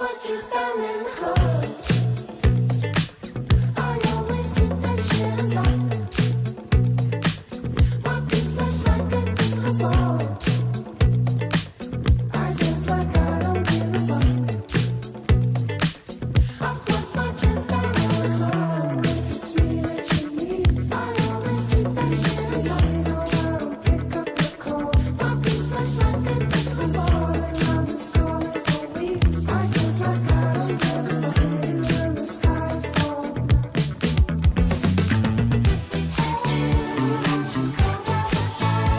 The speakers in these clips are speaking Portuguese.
my drinks down in the club. I always keep that shit on top. My beats flash like a disco ball. I dance like I don't give a fuck. I flush my drinks down in the club. If it's me that you need, I always keep that shit on top. Pick up your call. My beats flash like a disco ball. And I've been scrolling for weeks. I dance like I don't give a fuck. When the sky falls. Hey, won't you come by my side?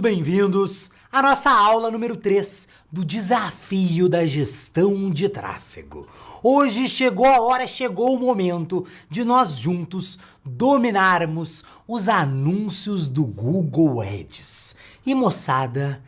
Bem-vindos à nossa aula número 3 do desafio da gestão de tráfego. Hoje chegou a hora, chegou o momento de nós juntos dominarmos os anúncios do Google Ads. E moçada,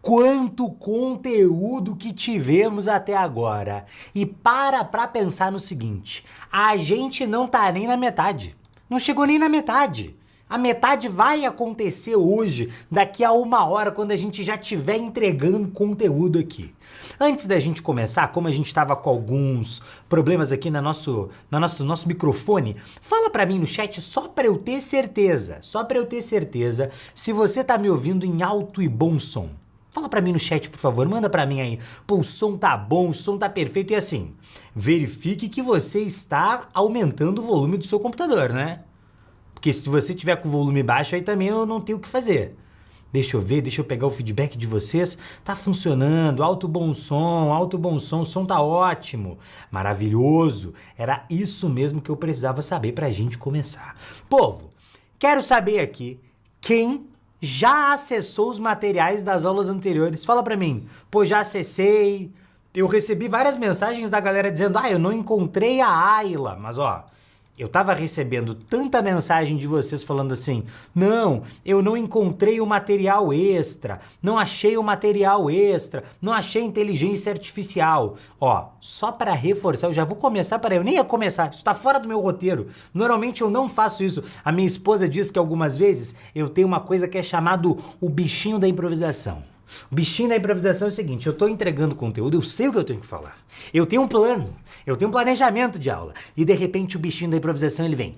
quanto conteúdo que tivemos até agora. E pra pensar no seguinte, a gente não tá nem na metade, não chegou nem na metade. A metade vai acontecer hoje, daqui a 1 hora, quando a gente já estiver entregando conteúdo aqui. Antes da gente começar, como a gente estava com alguns problemas aqui no nosso microfone, fala pra mim no chat só pra eu ter certeza, se você tá me ouvindo em alto e bom som. Fala pra mim no chat, por favor, manda pra mim aí. Pô, o som tá bom, o som tá perfeito e assim, verifique que você está aumentando o volume do seu computador, né? Porque se você tiver com o volume baixo, aí também eu não tenho o que fazer. Deixa eu ver, deixa eu pegar o feedback de vocês. Tá funcionando, alto bom som, o som tá ótimo, maravilhoso. Era isso mesmo que eu precisava saber pra gente começar. Povo, quero saber aqui quem já acessou os materiais das aulas anteriores. Fala pra mim. Pô, já acessei. Eu recebi várias mensagens da galera dizendo, eu não encontrei a Ayla, mas ó... Eu tava recebendo tanta mensagem de vocês falando assim, não, eu não encontrei o material extra, não achei o material extra, não achei inteligência artificial. Ó, só para reforçar, eu já vou começar, eu nem ia começar, isso tá fora do meu roteiro. Normalmente eu não faço isso. A minha esposa diz que algumas vezes eu tenho uma coisa que é chamado o bichinho da improvisação. O bichinho da improvisação é o seguinte, eu tô entregando conteúdo, eu sei o que eu tenho que falar. Eu tenho um plano, eu tenho um planejamento de aula. E de repente o bichinho da improvisação ele vem.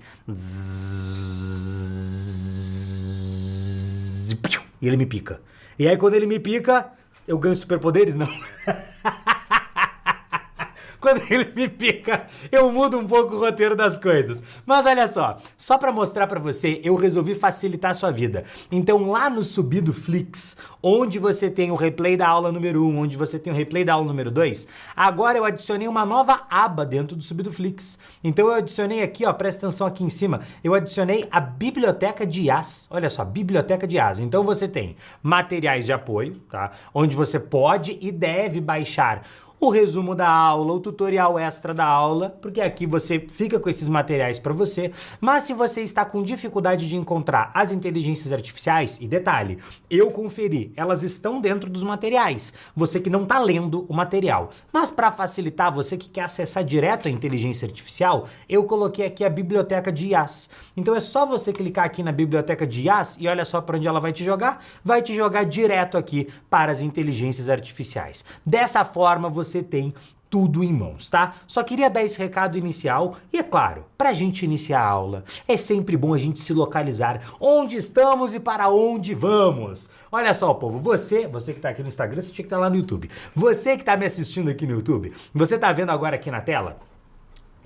E ele me pica. E aí quando ele me pica, eu ganho superpoderes? Não. Quando ele me pica, eu mudo um pouco o roteiro das coisas. Mas olha só pra mostrar pra você, eu resolvi facilitar a sua vida. Então lá no Subido Flix, onde você tem o replay da aula número 1, onde você tem o replay da aula número 2, agora eu adicionei uma nova aba dentro do Subido Flix. Então eu adicionei aqui, ó, presta atenção aqui em cima, eu adicionei a biblioteca de IAS. Olha só, biblioteca de IAS. Então você tem materiais de apoio, tá? Onde você pode e deve baixar o resumo da aula, o tutorial extra da aula, porque aqui você fica com esses materiais para você, mas se você está com dificuldade de encontrar as inteligências artificiais, e detalhe, eu conferi, elas estão dentro dos materiais, você que não está lendo o material, mas para facilitar, você que quer acessar direto a inteligência artificial, eu coloquei aqui a biblioteca de IAS, então é só você clicar aqui na biblioteca de IAS e olha só para onde ela vai te jogar direto aqui para as inteligências artificiais. Dessa forma, você tem tudo em mãos, tá? Só queria dar esse recado inicial e, é claro, pra gente iniciar a aula, é sempre bom a gente se localizar onde estamos e para onde vamos. Olha só, povo, você que tá aqui no Instagram, você tinha que estar lá no YouTube. Você que tá me assistindo aqui no YouTube, você tá vendo agora aqui na tela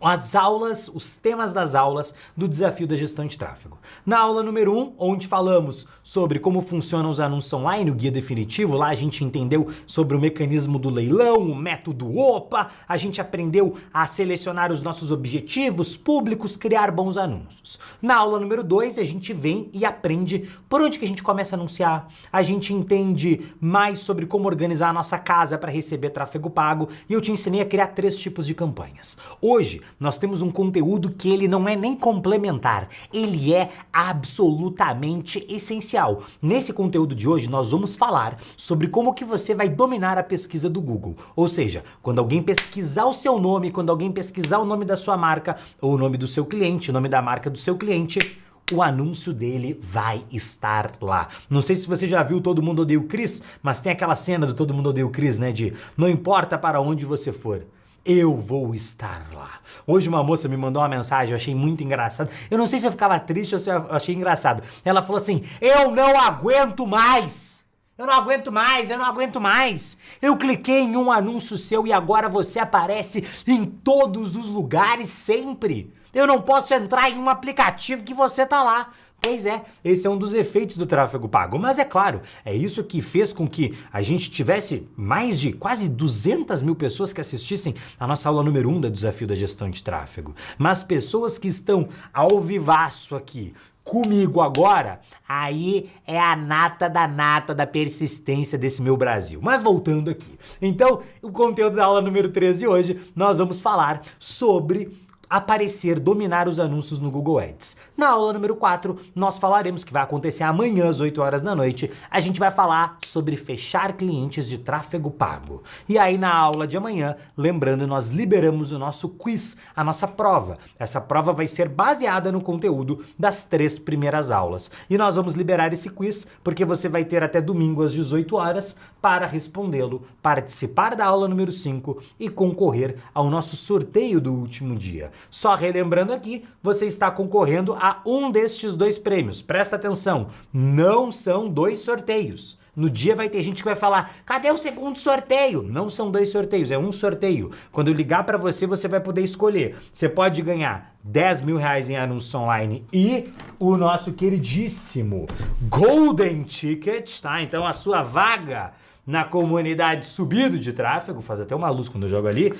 as aulas, os temas das aulas do Desafio da Gestão de Tráfego. Na aula número 1, onde falamos sobre como funcionam os anúncios online, o guia definitivo, lá a gente entendeu sobre o mecanismo do leilão, o método OPA, a gente aprendeu a selecionar os nossos objetivos públicos, criar bons anúncios. Na aula número 2, a gente vem e aprende por onde que a gente começa a anunciar, a gente entende mais sobre como organizar a nossa casa para receber tráfego pago e eu te ensinei a criar 3 tipos de campanhas. Hoje, nós temos um conteúdo que ele não é nem complementar, ele é absolutamente essencial. Nesse conteúdo de hoje, nós vamos falar sobre como que você vai dominar a pesquisa do Google. Ou seja, quando alguém pesquisar o seu nome, quando alguém pesquisar o nome da sua marca, ou o nome do seu cliente, o nome da marca do seu cliente, o anúncio dele vai estar lá. Não sei se você já viu Todo Mundo Odeia o Chris, mas tem aquela cena do Todo Mundo Odeia o Chris, né, de não importa para onde você for, eu vou estar lá. Hoje uma moça me mandou uma mensagem, eu achei muito engraçado. Eu não sei se eu ficava triste ou se eu achei engraçado. Ela falou assim, eu não aguento mais. Eu não aguento mais, eu não aguento mais. Eu cliquei em um anúncio seu e agora você aparece em todos os lugares sempre. Eu não posso entrar em um aplicativo que você tá lá. Pois é, esse é um dos efeitos do tráfego pago, mas é claro, é isso que fez com que a gente tivesse mais de quase 200 mil pessoas que assistissem a nossa aula número 1 do Desafio da Gestão de Tráfego. Mas pessoas que estão ao vivaço aqui, comigo agora, aí é a nata da persistência desse meu Brasil. Mas voltando aqui, então, o conteúdo da aula número 3 de hoje, nós vamos falar sobre aparecer, dominar os anúncios no Google Ads. Na aula número 4, nós falaremos, que vai acontecer amanhã às 8 horas da noite, a gente vai falar sobre fechar clientes de tráfego pago. E aí na aula de amanhã, lembrando, nós liberamos o nosso quiz, a nossa prova. Essa prova vai ser baseada no conteúdo das 3 primeiras aulas. E nós vamos liberar esse quiz porque você vai ter até domingo às 18 horas para respondê-lo, participar da aula número 5 e concorrer ao nosso sorteio do último dia. Só relembrando aqui, você está concorrendo a um destes 2 prêmios. Presta atenção, não são 2 sorteios. No dia vai ter gente que vai falar, cadê o segundo sorteio? Não são 2 sorteios, é um sorteio. Quando eu ligar para você, você vai poder escolher. Você pode ganhar 10 mil reais em anúncios online e o nosso queridíssimo Golden Ticket, tá? Então a sua vaga na comunidade Subido de Tráfego, faz até uma luz quando eu jogo ali,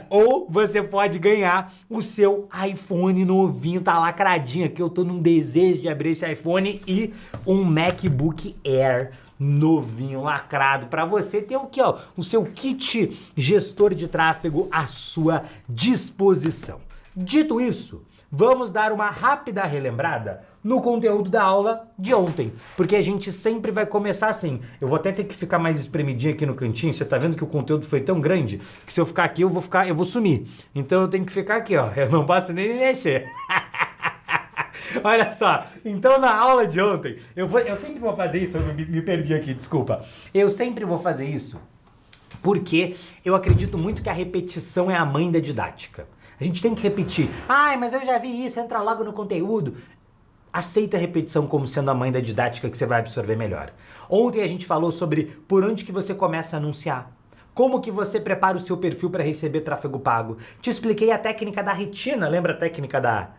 ou você pode ganhar o seu iPhone novinho, tá lacradinho aqui, eu tô num desejo de abrir esse iPhone e um MacBook Air novinho, lacrado, para você ter o que, ó, o seu kit gestor de tráfego à sua disposição. Dito isso, vamos dar uma rápida relembrada no conteúdo da aula de ontem, porque a gente sempre vai começar assim. Eu vou até ter que ficar mais espremidinho aqui no cantinho, você tá vendo que o conteúdo foi tão grande que se eu ficar aqui eu vou sumir. Então eu tenho que ficar aqui, ó, eu não posso nem me mexer. Olha só, então na aula de ontem, eu sempre vou fazer isso, eu me perdi aqui, desculpa. Eu sempre vou fazer isso porque eu acredito muito que a repetição é a mãe da didática. A gente tem que repetir. Ai, mas eu já vi isso, entra logo no conteúdo. Aceita a repetição como sendo a mãe da didática que você vai absorver melhor. Ontem a gente falou sobre por onde que você começa a anunciar. Como que você prepara o seu perfil para receber tráfego pago. Te expliquei a técnica da retina, lembra a técnica da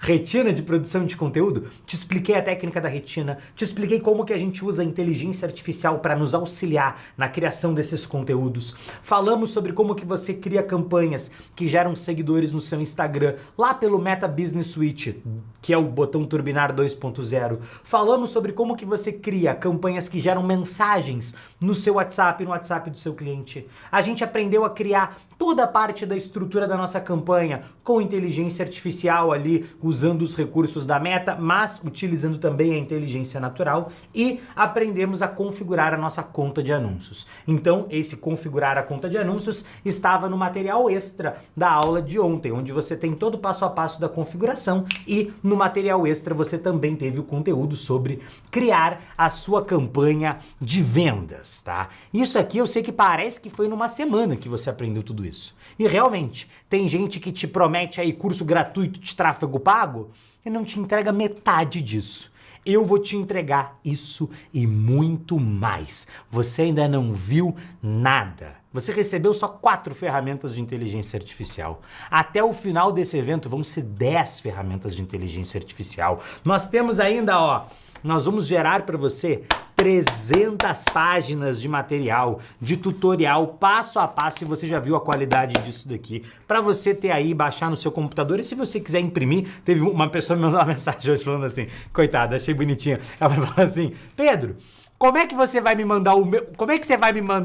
retina de produção de conteúdo? Te expliquei a técnica da retina, te expliquei como que a gente usa a inteligência artificial para nos auxiliar na criação desses conteúdos. Falamos sobre como que você cria campanhas que geram seguidores no seu Instagram, lá pelo Meta Business Suite, que é o botão Turbinar 2.0. Falamos sobre como que você cria campanhas que geram mensagens no seu WhatsApp, no WhatsApp do seu cliente. A gente aprendeu a criar toda a parte da estrutura da nossa campanha com inteligência artificial ali, usando os recursos da Meta, mas utilizando também a inteligência natural, e aprendemos a configurar a nossa conta de anúncios. Então, esse configurar a conta de anúncios estava no material extra da aula de ontem, onde você tem todo o passo a passo da configuração, e no material extra você também teve o conteúdo sobre criar a sua campanha de vendas, tá? Isso aqui eu sei que parece que foi numa semana que você aprendeu tudo isso. E realmente, tem gente que te promete aí curso gratuito de tráfego pago e não te entrega metade disso. Eu vou te entregar isso e muito mais. Você ainda não viu nada. Você recebeu só 4 ferramentas de inteligência artificial. Até o final desse evento vão ser 10 ferramentas de inteligência artificial. Nós temos ainda, ó, nós vamos gerar para você 300 páginas de material, de tutorial, passo a passo, e você já viu a qualidade disso daqui, para você ter aí, baixar no seu computador, e se você quiser imprimir, teve uma pessoa me mandou uma mensagem hoje falando assim, coitada, achei bonitinha, ela falou assim, Pedro, como é que você vai me mandar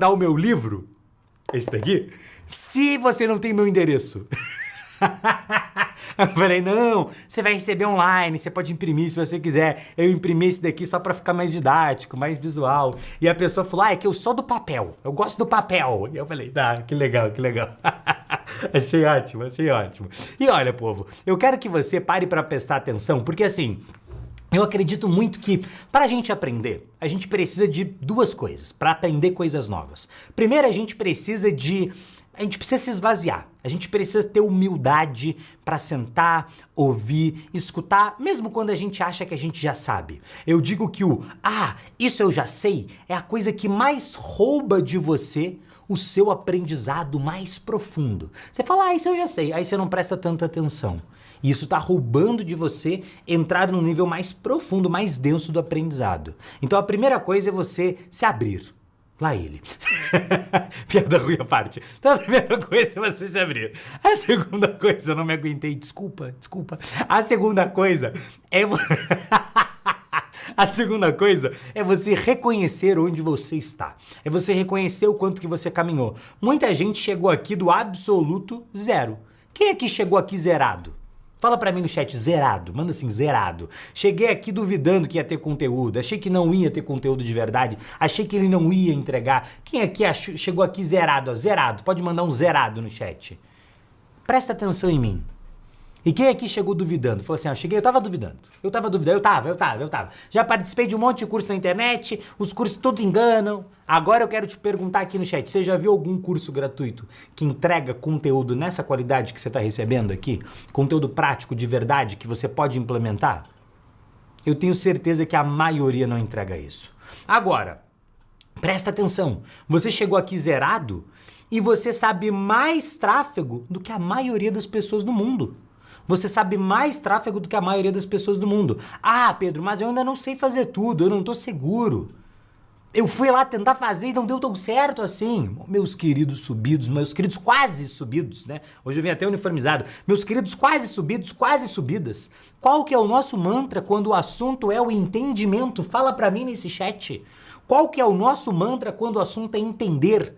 o meu livro, esse daqui, se você não tem meu endereço? Eu falei, não, você vai receber online, você pode imprimir se você quiser. Eu imprimi esse daqui só pra ficar mais didático, mais visual. E a pessoa falou, é que eu sou do papel, eu gosto do papel. E eu falei, tá, que legal, que legal. Achei ótimo, achei ótimo. E olha, povo, eu quero que você pare pra prestar atenção, porque assim, eu acredito muito que para a gente aprender, a gente precisa de 2 coisas, para aprender coisas novas. Primeiro, a gente precisa se esvaziar. A gente precisa ter humildade para sentar, ouvir, escutar, mesmo quando a gente acha que a gente já sabe. Eu digo que isso eu já sei, é a coisa que mais rouba de você o seu aprendizado mais profundo. Você fala, isso eu já sei, aí você não presta tanta atenção. E isso tá roubando de você entrar no nível mais profundo, mais denso do aprendizado. Então a primeira coisa é você se abrir. Lá ele. Piada ruim à parte. Então a primeira coisa é você se abrir. A segunda coisa, eu não me aguentei, desculpa. A segunda coisa é... A segunda coisa é você reconhecer onde você está. É você reconhecer o quanto que você caminhou. Muita gente chegou aqui do absoluto zero. Quem aqui chegou aqui zerado? Fala pra mim no chat, zerado, manda assim, zerado. Cheguei aqui duvidando que ia ter conteúdo, achei que não ia ter conteúdo de verdade, achei que ele não ia entregar. Quem aqui chegou aqui zerado, ó, zerado? Pode mandar um zerado no chat. Presta atenção em mim. E quem aqui chegou duvidando? Falou assim, cheguei, eu tava duvidando. Eu tava. Já participei de um monte de curso na internet, os cursos tudo enganam. Agora eu quero te perguntar aqui no chat, você já viu algum curso gratuito que entrega conteúdo nessa qualidade que você está recebendo aqui? Conteúdo prático de verdade que você pode implementar? Eu tenho certeza que a maioria não entrega isso. Agora, presta atenção, você chegou aqui zerado e você sabe mais tráfego do que a maioria das pessoas do mundo. Você sabe mais tráfego do que a maioria das pessoas do mundo. Ah, Pedro, mas eu ainda não sei fazer tudo, eu não tô seguro. Eu fui lá tentar fazer e não deu tão certo assim. Meus queridos subidos, meus queridos quase subidos, né? Hoje eu vim até uniformizado. Meus queridos quase subidos, quase subidas. Qual que é o nosso mantra quando o assunto é o entendimento? Fala pra mim nesse chat. Qual que é o nosso mantra quando o assunto é entender?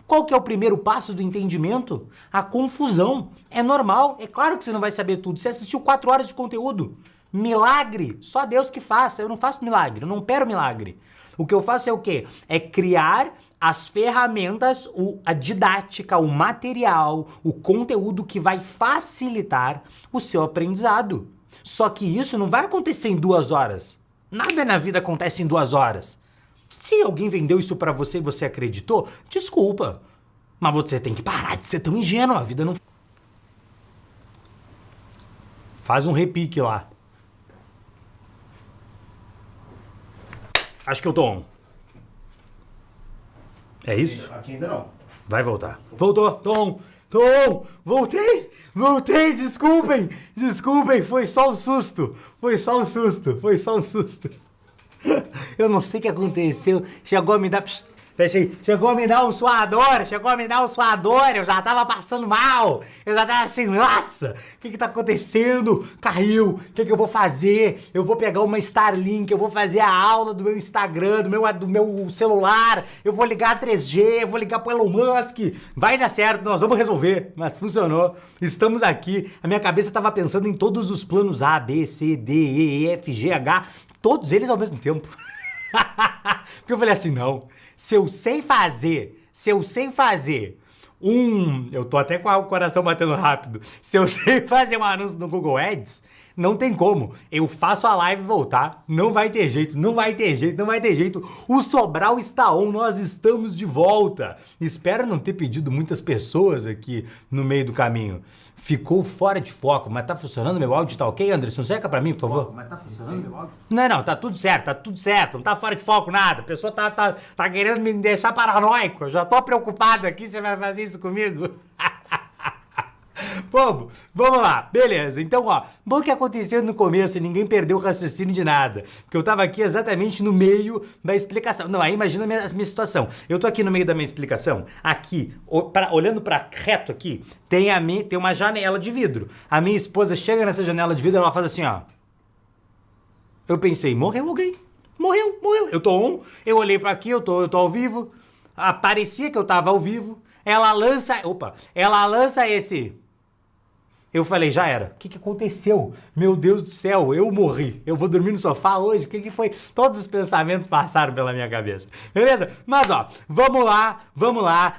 Qual que é o primeiro passo do entendimento? A confusão. É normal, é claro que você não vai saber tudo. Você assistiu 4 horas de conteúdo. Milagre, só Deus que faça. Eu não faço milagre, eu não opero milagre. O que eu faço é o quê? É criar as ferramentas, a didática, o material, o conteúdo que vai facilitar o seu aprendizado. Só que isso não vai acontecer em 2 horas. Nada na vida acontece em 2 horas. Se alguém vendeu isso pra você e você acreditou, desculpa. Mas você tem que parar de ser tão ingênuo, a vida não... Faz um repique lá. Acho que eu tô on. É isso? Aqui ainda não. Vai voltar. Voltou, tô on. Tô on. Voltei, desculpem, foi só um susto. Eu não sei o que aconteceu, chegou a me dar... Fechei. Chegou a me dar um suador, eu já tava passando mal, eu já tava assim, nossa, o que tá acontecendo? Caiu, o que eu vou fazer? Eu vou pegar uma Starlink, eu vou fazer a aula do meu Instagram, do meu celular, eu vou ligar a 3G, eu vou ligar pro Elon Musk, vai dar certo, nós vamos resolver, mas funcionou, estamos aqui, a minha cabeça tava pensando em todos os planos A, B, C, D, E, F, G, H, todos eles ao mesmo tempo. Porque eu falei assim, não, se eu sei fazer eu tô até com o coração batendo rápido, se eu sei fazer um anúncio no Google Ads, não tem como, eu faço a live voltar, não vai ter jeito, o Sobral está on, nós estamos de volta, espero não ter pedido muitas pessoas aqui no meio do caminho, ficou fora de foco, mas tá funcionando meu áudio, tá ok, Anderson? Seca pra mim, por favor. Mas tá funcionando meu áudio? Não, tá tudo certo, não tá fora de foco nada, a pessoa tá querendo me deixar paranoico, eu já tô preocupado aqui, você vai fazer isso comigo? Vamos lá, beleza, então ó, bom que aconteceu no começo e ninguém perdeu o raciocínio de nada, porque eu tava aqui exatamente no meio da explicação, não, aí imagina a minha situação, eu tô aqui no meio da minha explicação, aqui, olhando pra reto aqui, tem uma janela de vidro, a minha esposa chega nessa janela de vidro e ela faz assim ó, eu pensei, morreu alguém, morreu, eu tô on, eu olhei pra aqui, eu tô ao vivo, parecia que eu tava ao vivo, ela lança esse... Eu falei, já era. O que aconteceu? Meu Deus do céu, eu morri. Eu vou dormir no sofá hoje? O que foi? Todos os pensamentos passaram pela minha cabeça. Beleza? Mas ó, vamos lá,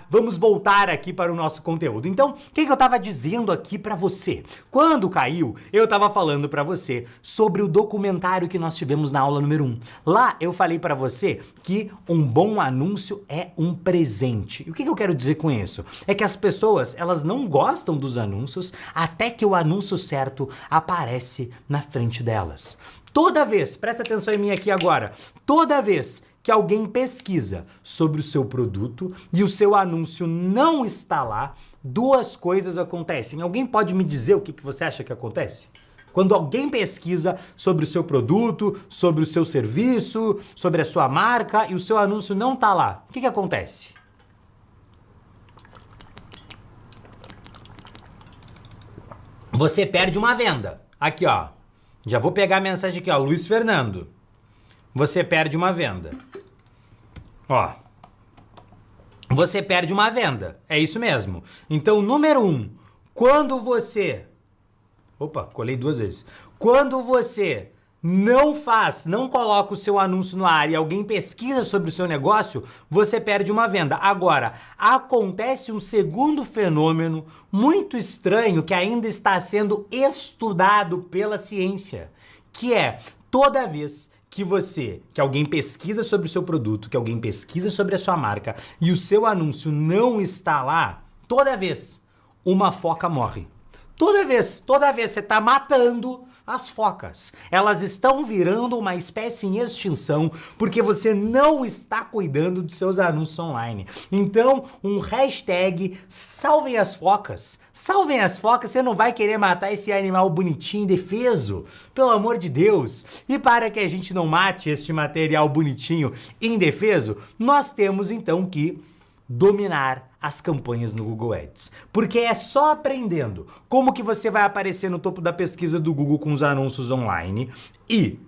vamos voltar aqui para o nosso conteúdo. Então, o que eu tava dizendo aqui pra você? Quando caiu, eu tava falando pra você sobre o documentário que nós tivemos na aula número 1. Lá eu falei pra você que um bom anúncio é um presente. E o que eu quero dizer com isso? É que as pessoas, elas não gostam dos anúncios até que o anúncio certo aparece na frente delas. Toda vez, presta atenção em mim aqui agora, toda vez que alguém pesquisa sobre o seu produto e o seu anúncio não está lá, 2 coisas acontecem. Alguém pode me dizer o que você acha que acontece? Quando alguém pesquisa sobre o seu produto, sobre o seu serviço, sobre a sua marca e o seu anúncio não está lá, o que acontece? Você perde uma venda. Aqui, ó. Já vou pegar a mensagem aqui, ó. Luiz Fernando. Você perde uma venda. Ó. Você perde uma venda. É isso mesmo. Então, número 1. Quando você... Opa, colei 2 vezes. Quando você não coloca o seu anúncio no ar e alguém pesquisa sobre o seu negócio, você perde uma venda. Agora, acontece um segundo fenômeno muito estranho que ainda está sendo estudado pela ciência, que é toda vez que alguém pesquisa sobre o seu produto, que alguém pesquisa sobre a sua marca e o seu anúncio não está lá, toda vez uma foca morre. Toda vez você está matando as focas. Elas estão virando uma espécie em extinção porque você não está cuidando dos seus anúncios online. Então, um hashtag salvem as focas. Salvem as focas, você não vai querer matar esse animal bonitinho, indefeso. Pelo amor de Deus. E para que a gente não mate este material bonitinho, indefeso, nós temos então que dominar as campanhas no Google Ads. Porque é só aprendendo como que você vai aparecer no topo da pesquisa do Google com os anúncios online e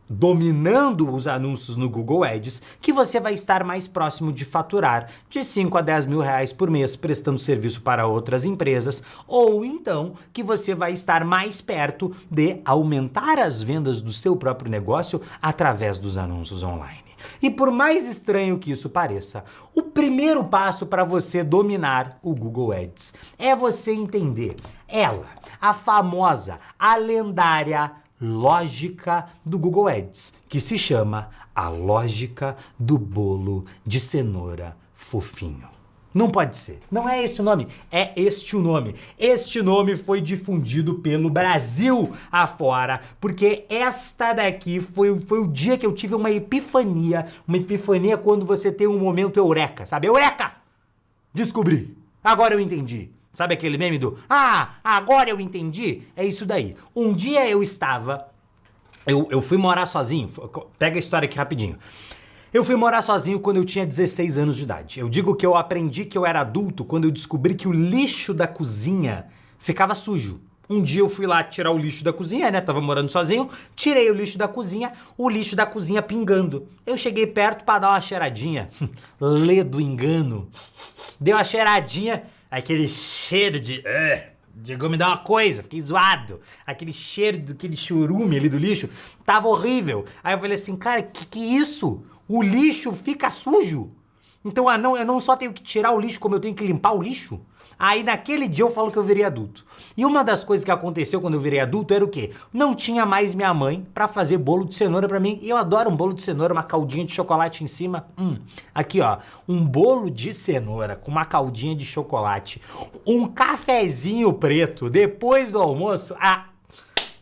dominando os anúncios no Google Ads que você vai estar mais próximo de faturar de 5 a 10 mil reais por mês prestando serviço para outras empresas, ou então que você vai estar mais perto de aumentar as vendas do seu próprio negócio através dos anúncios online. E por mais estranho que isso pareça, o primeiro passo para você dominar o Google Ads é você entender ela, a famosa, a lendária lógica do Google Ads, que se chama a lógica do bolo de cenoura fofinho. Não pode ser. Não é este o nome. É este o nome. Este nome foi difundido pelo Brasil afora, porque esta daqui foi o dia que eu tive uma epifania. Uma epifania quando você tem um momento eureka, sabe? Eureka! Descobri. Agora eu entendi. Sabe aquele meme do agora eu entendi? É isso daí. Um dia eu estava... Eu fui morar sozinho. Pega a história aqui rapidinho. Eu fui morar sozinho quando eu tinha 16 anos de idade. Eu digo que eu aprendi que eu era adulto quando eu descobri que o lixo da cozinha ficava sujo. Um dia eu fui lá tirar o lixo da cozinha, né? Tava morando sozinho, tirei o lixo da cozinha pingando. Eu cheguei perto pra dar uma cheiradinha. Lê do engano. Dei uma cheiradinha, aquele cheiro de... Chegou a me dar uma coisa, fiquei zoado. Aquele cheiro, aquele churume ali do lixo, tava horrível. Aí eu falei assim, cara, que isso? O lixo fica sujo? Então, eu não só tenho que tirar o lixo, como eu tenho que limpar o lixo? Aí naquele dia eu falo que eu virei adulto. E uma das coisas que aconteceu quando eu virei adulto era o quê? Não tinha mais minha mãe pra fazer bolo de cenoura pra mim. E eu adoro um bolo de cenoura, uma caldinha de chocolate em cima. Aqui ó, um bolo de cenoura com uma caldinha de chocolate. Um cafezinho preto depois do almoço.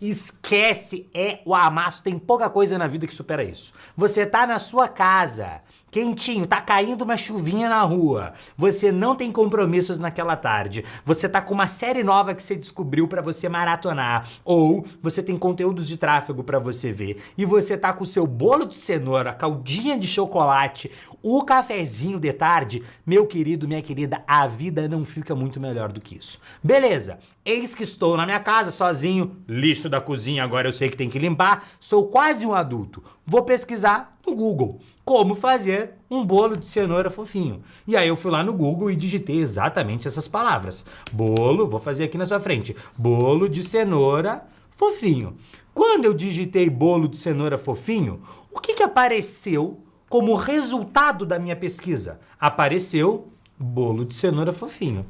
Esquece, é o amasso. Tem pouca coisa na vida que supera isso. Você tá na sua casa, quentinho, tá caindo uma chuvinha na rua. Você não tem compromissos naquela tarde. Você tá com uma série nova que você descobriu pra você maratonar. Ou você tem conteúdos de tráfego pra você ver. E você tá com o seu bolo de cenoura, caldinha de chocolate, o cafezinho de tarde. Meu querido, minha querida, a vida não fica muito melhor do que isso. Beleza, eis que estou na minha casa sozinho, lixo da cozinha, agora eu sei que tem que limpar, sou quase um adulto. Vou pesquisar no Google como fazer um bolo de cenoura fofinho. E aí eu fui lá no Google e digitei exatamente essas palavras. Bolo, vou fazer aqui na sua frente, bolo de cenoura fofinho. Quando eu digitei bolo de cenoura fofinho, o que apareceu como resultado da minha pesquisa? Apareceu bolo de cenoura fofinho.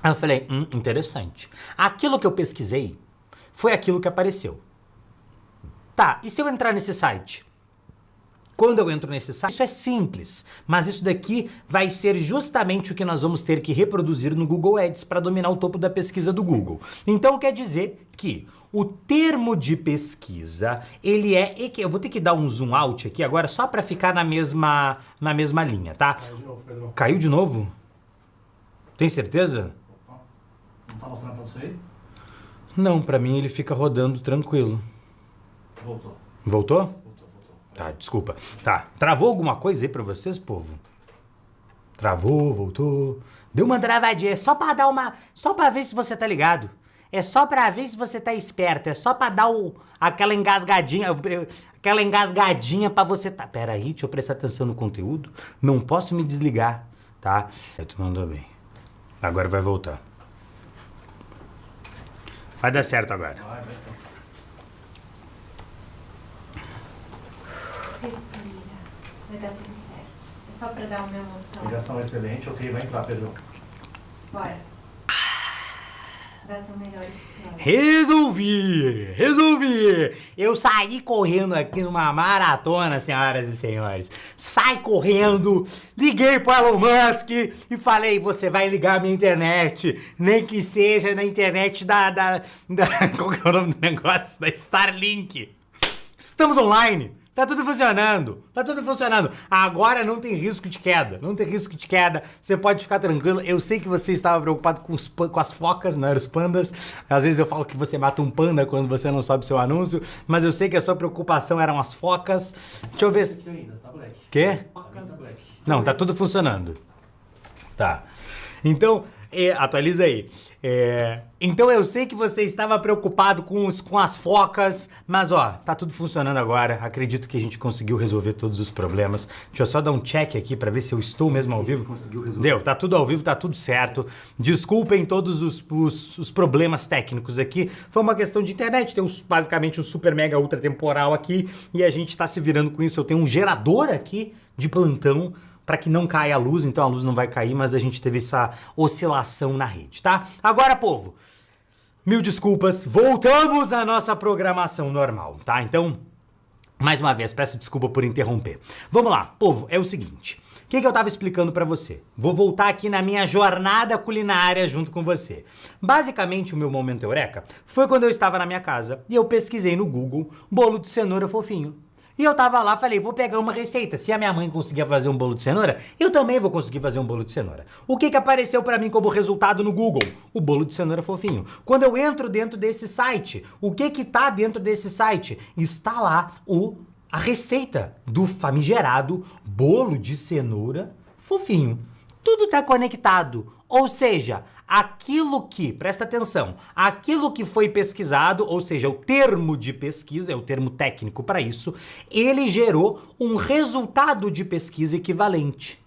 Aí eu falei, interessante. Aquilo que eu pesquisei foi aquilo que apareceu. Tá, e se eu entrar nesse site? Quando eu entro nesse site, isso é simples, mas isso daqui vai ser justamente o que nós vamos ter que reproduzir no Google Ads para dominar o topo da pesquisa do Google. Então quer dizer que o termo de pesquisa, ele é... Eu vou ter que dar um zoom out aqui agora só para ficar na mesma linha, tá? Caiu de novo, Pedro. Caiu de novo? Tem certeza? Não tá mostrando pra você aí? Não, pra mim ele fica rodando tranquilo. Voltou. Voltou? Voltou. Tá, desculpa. Tá, travou alguma coisa aí pra vocês, povo? Travou, voltou. Deu uma travadinha, só pra dar uma... Só pra ver se você tá ligado. É só pra ver se você tá esperto. É só pra dar aquela engasgadinha. Aquela engasgadinha pra você tá... Pera aí, deixa eu prestar atenção no conteúdo. Não posso me desligar, tá? Tu mandou bem. Agora vai voltar. Vai dar certo agora. Vai ser. Respira, vai dar tudo certo. É só pra dar uma emoção. Ligação excelente, ok, vai entrar, Pedro. Bora. Dá seu melhor distância. Resolvi! Eu saí correndo aqui numa maratona, senhoras e senhores. Sai correndo, liguei pro Elon Musk e falei, você vai ligar a minha internet, nem que seja na internet da qual que é o nome do negócio? Da Starlink. Estamos online. Tá tudo funcionando, Agora não tem risco de queda, você pode ficar tranquilo. Eu sei que você estava preocupado com as focas, não eram os pandas. Às vezes eu falo que você mata um panda quando você não sobe seu anúncio, mas eu sei que a sua preocupação eram as focas. Deixa eu ver se... Ainda, tá black. Quê? Tá black. Não, tá tudo funcionando. Tá. Então, Atualiza aí. Então eu sei que você estava preocupado com as focas, mas ó, tá tudo funcionando agora. Acredito que a gente conseguiu resolver todos os problemas. Deixa eu só dar um check aqui pra ver se eu estou mesmo ao vivo. Conseguiu resolver. Deu, tá tudo ao vivo, tá tudo certo. Desculpem todos os problemas técnicos aqui. Foi uma questão de internet, tem basicamente um super mega ultra temporal aqui e a gente tá se virando com isso. Eu tenho um gerador aqui de plantão para que não caia a luz, então a luz não vai cair, mas a gente teve essa oscilação na rede, tá? Agora, povo, mil desculpas, voltamos à nossa programação normal, tá? Então, mais uma vez, peço desculpa por interromper. Vamos lá, povo, é o seguinte, o que eu tava explicando pra você? Vou voltar aqui na minha jornada culinária junto com você. Basicamente, o meu momento eureka foi quando eu estava na minha casa e eu pesquisei no Google bolo de cenoura fofinho. E eu tava lá, falei, vou pegar uma receita. Se a minha mãe conseguia fazer um bolo de cenoura, eu também vou conseguir fazer um bolo de cenoura. O que apareceu pra mim como resultado no Google? O bolo de cenoura fofinho. Quando eu entro dentro desse site, o que tá dentro desse site? Está lá a receita do famigerado bolo de cenoura fofinho. Tudo tá conectado. Ou seja, aquilo que, presta atenção, aquilo que foi pesquisado, ou seja, o termo de pesquisa, é o termo técnico para isso, ele gerou um resultado de pesquisa equivalente.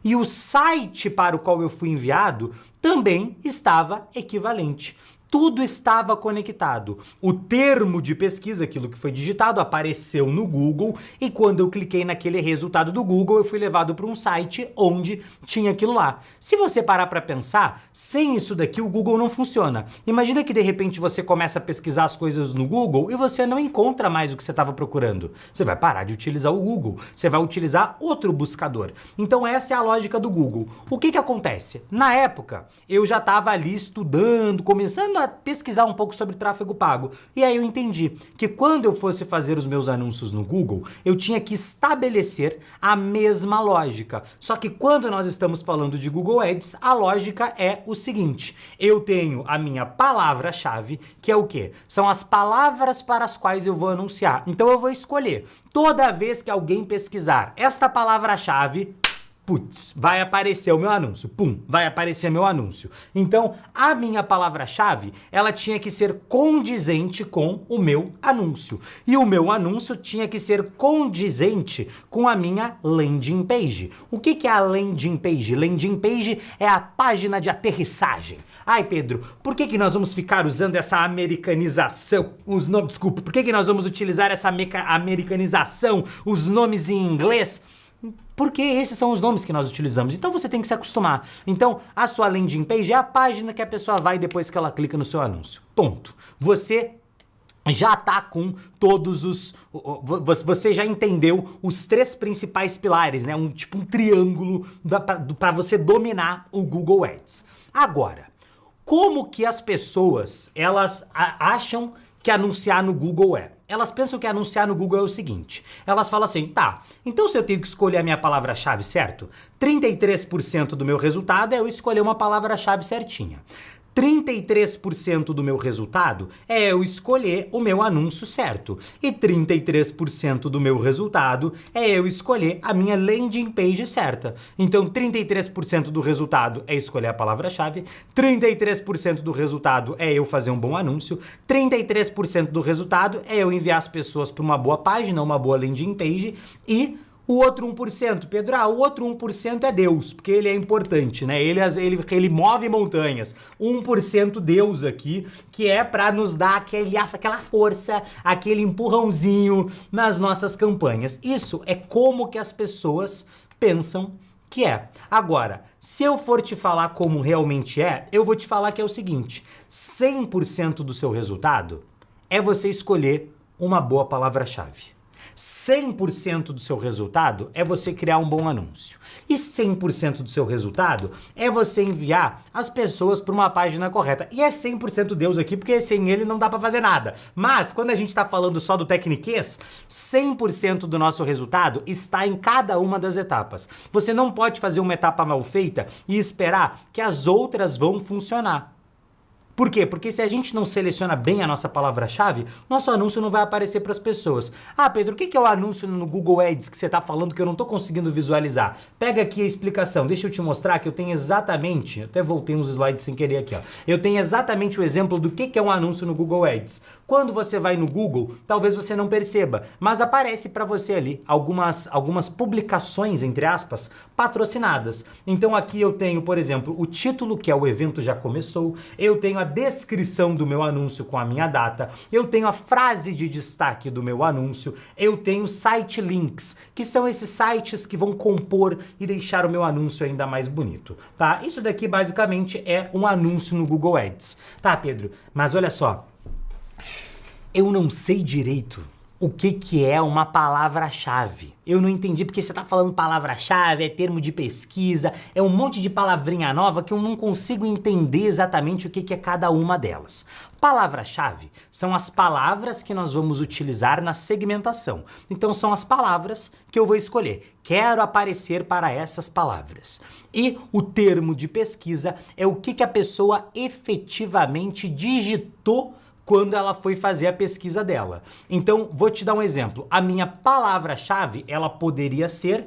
E o site para o qual eu fui enviado também estava equivalente. Tudo estava conectado. O termo de pesquisa, aquilo que foi digitado, apareceu no Google e quando eu cliquei naquele resultado do Google, eu fui levado para um site onde tinha aquilo lá. Se você parar para pensar, sem isso daqui o Google não funciona. Imagina que de repente você começa a pesquisar as coisas no Google e você não encontra mais o que você estava procurando. Você vai parar de utilizar o Google, você vai utilizar outro buscador. Então essa é a lógica do Google. O que acontece? Na época, eu já estava ali estudando, começando a pesquisar um pouco sobre tráfego pago. E aí eu entendi que quando eu fosse fazer os meus anúncios no Google, eu tinha que estabelecer a mesma lógica. Só que quando nós estamos falando de Google Ads, a lógica é o seguinte: eu tenho a minha palavra-chave, que é o quê? São as palavras para as quais eu vou anunciar. Então eu vou escolher. Toda vez que alguém pesquisar esta palavra-chave, putz, vai aparecer o meu anúncio. Pum, vai aparecer meu anúncio. Então, a minha palavra-chave, ela tinha que ser condizente com o meu anúncio. E o meu anúncio tinha que ser condizente com a minha landing page. O que é a landing page? Landing page é a página de aterrissagem. Ai, Pedro, por que nós vamos ficar usando essa americanização? Desculpa, por que nós vamos utilizar essa americanização, os nomes em inglês? Porque esses são os nomes que nós utilizamos. Então você tem que se acostumar. Então a sua landing page é a página que a pessoa vai depois que ela clica no seu anúncio. Ponto. Você já tá com todos os... Você já entendeu os 3 principais pilares, né? Tipo um triângulo para você dominar o Google Ads. Agora, como que as pessoas, elas acham que anunciar no Google é? Elas pensam que anunciar no Google é o seguinte, elas falam assim, tá, então se eu tenho que escolher a minha palavra-chave, certo? 33% do meu resultado é eu escolher uma palavra-chave certinha. 33% do meu resultado é eu escolher o meu anúncio certo. E 33% do meu resultado é eu escolher a minha landing page certa. Então 33% do resultado é escolher a palavra-chave, 33% do resultado é eu fazer um bom anúncio, 33% do resultado é eu enviar as pessoas para uma boa página, uma boa landing page e... o outro 1%, Pedro, o outro 1% é Deus, porque ele é importante, né? Ele move montanhas. 1% Deus aqui, que é para nos dar aquela força, aquele empurrãozinho nas nossas campanhas. Isso é como que as pessoas pensam que é. Agora, se eu for te falar como realmente é, eu vou te falar que é o seguinte, 100% do seu resultado é você escolher uma boa palavra-chave. 100% do seu resultado é você criar um bom anúncio. E 100% do seu resultado é você enviar as pessoas para uma página correta. E é 100% Deus aqui, porque sem ele não dá para fazer nada. Mas, quando a gente está falando só do tecniquez, 100% do nosso resultado está em cada uma das etapas. Você não pode fazer uma etapa mal feita e esperar que as outras vão funcionar. Por quê? Porque se a gente não seleciona bem a nossa palavra-chave, nosso anúncio não vai aparecer para as pessoas. Ah, Pedro, o que é o anúncio no Google Ads que você está falando que eu não estou conseguindo visualizar? Pega aqui a explicação. Deixa eu te mostrar que eu tenho exatamente, até voltei uns slides sem querer aqui, ó. Eu tenho exatamente o exemplo do que é um anúncio no Google Ads. Quando você vai no Google, talvez você não perceba, mas aparece para você ali algumas publicações, entre aspas, patrocinadas. Então aqui eu tenho, por exemplo, o título, que é o evento já começou, eu tenho a descrição do meu anúncio com a minha data, eu tenho a frase de destaque do meu anúncio, eu tenho site links, que são esses sites que vão compor e deixar o meu anúncio ainda mais bonito, tá? Isso daqui basicamente é um anúncio no Google Ads. Tá, Pedro? Mas olha só, eu não sei direito o que é uma palavra-chave. Eu não entendi porque você tá falando palavra-chave, é termo de pesquisa, é um monte de palavrinha nova que eu não consigo entender exatamente o que é cada uma delas. Palavra-chave são as palavras que nós vamos utilizar na segmentação. Então são as palavras que eu vou escolher. Quero aparecer para essas palavras. E o termo de pesquisa é o que a pessoa efetivamente digitou quando ela foi fazer a pesquisa dela. Então, vou te dar um exemplo. A minha palavra-chave, ela poderia ser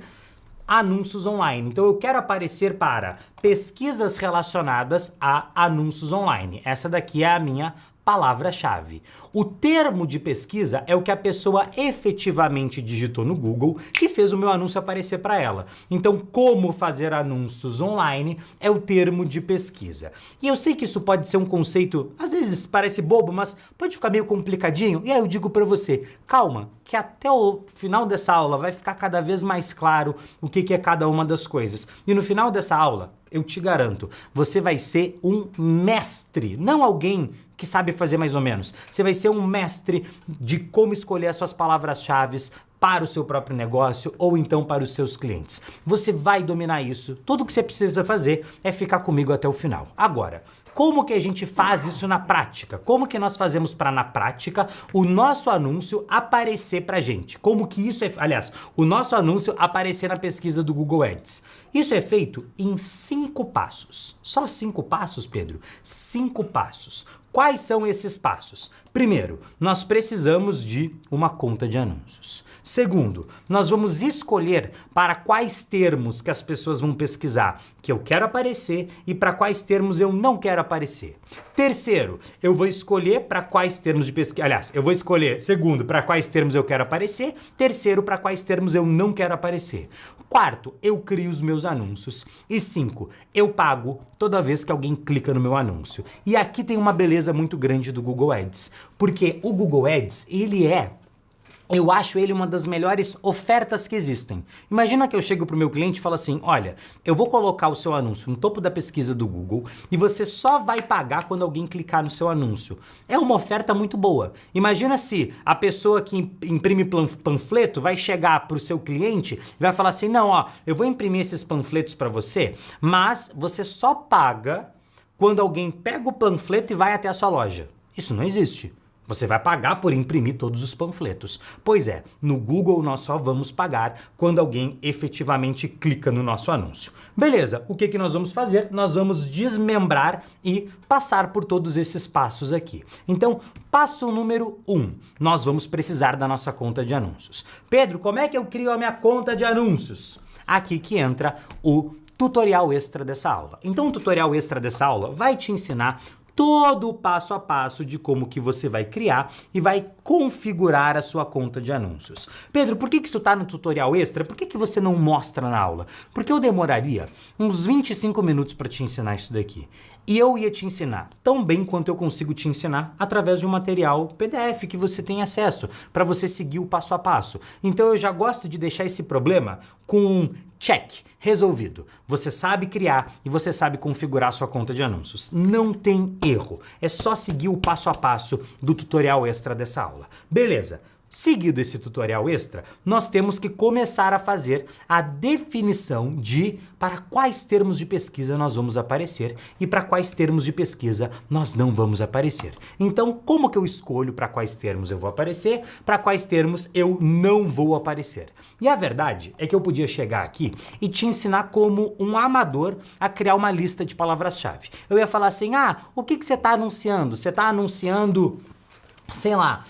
anúncios online. Então, eu quero aparecer para pesquisas relacionadas a anúncios online. Essa daqui é a minha palavra-chave. O termo de pesquisa é o que a pessoa efetivamente digitou no Google que fez o meu anúncio aparecer para ela. Então, como fazer anúncios online é o termo de pesquisa. E eu sei que isso pode ser um conceito, às vezes parece bobo, mas pode ficar meio complicadinho. E aí eu digo para você, calma, que até o final dessa aula vai ficar cada vez mais claro o que é cada uma das coisas. E no final dessa aula, eu te garanto, você vai ser um mestre, não alguém que sabe fazer mais ou menos. Você vai ser um mestre de como escolher as suas palavras-chave para o seu próprio negócio ou então para os seus clientes. Você vai dominar isso. Tudo que você precisa fazer é ficar comigo até o final. Agora, como que a gente faz isso na prática? Como que nós fazemos para, na prática, o nosso anúncio aparecer pra gente? Como que isso é... Aliás, o nosso anúncio aparecer na pesquisa do Google Ads. Isso é feito em 5 passos. Só 5 passos, Pedro? 5 passos. Quais são esses passos? Primeiro, nós precisamos de uma conta de anúncios. Segundo, nós vamos escolher para quais termos que as pessoas vão pesquisar que eu quero aparecer e para quais termos eu não quero aparecer. Terceiro, eu vou escolher para quais termos de pesquisa... Aliás, eu vou escolher, segundo, para quais termos eu quero aparecer. Terceiro, para quais termos eu não quero aparecer. Quarto, eu crio os meus anúncios. E 5, eu pago toda vez que alguém clica no meu anúncio. E aqui tem uma beleza muito grande do Google Ads, porque o Google Ads, eu acho ele uma das melhores ofertas que existem. Imagina que eu chego pro meu cliente e falo assim, olha, eu vou colocar o seu anúncio no topo da pesquisa do Google e você só vai pagar quando alguém clicar no seu anúncio. É uma oferta muito boa. Imagina se a pessoa que imprime panfleto vai chegar pro seu cliente e vai falar assim, não, ó, eu vou imprimir esses panfletos para você, mas você só paga quando alguém pega o panfleto e vai até a sua loja. Isso não existe. Você vai pagar por imprimir todos os panfletos. Pois é, no Google nós só vamos pagar quando alguém efetivamente clica no nosso anúncio. Beleza, o que nós vamos fazer? Nós vamos desmembrar e passar por todos esses passos aqui. Então, passo número 1, nós vamos precisar da nossa conta de anúncios. Pedro, como é que eu crio a minha conta de anúncios? Aqui que entra o tutorial extra dessa aula. Então, o tutorial extra dessa aula vai te ensinar todo o passo a passo de como que você vai criar e vai configurar a sua conta de anúncios. Pedro, por que isso está no tutorial extra? Por que você não mostra na aula? Porque eu demoraria uns 25 minutos para te ensinar isso daqui. E eu ia te ensinar tão bem quanto eu consigo te ensinar através de um material PDF que você tem acesso para você seguir o passo a passo. Então eu já gosto de deixar esse problema com um check, resolvido. Você sabe criar e você sabe configurar sua conta de anúncios. Não tem erro. É só seguir o passo a passo do tutorial extra dessa aula. Beleza. Seguido esse tutorial extra, nós temos que começar a fazer a definição de para quais termos de pesquisa nós vamos aparecer e para quais termos de pesquisa nós não vamos aparecer. Então, como que eu escolho para quais termos eu vou aparecer, para quais termos eu não vou aparecer? E a verdade é que eu podia chegar aqui e te ensinar como um amador a criar uma lista de palavras-chave. Eu ia falar assim, o que você está anunciando? Você está anunciando, sei lá,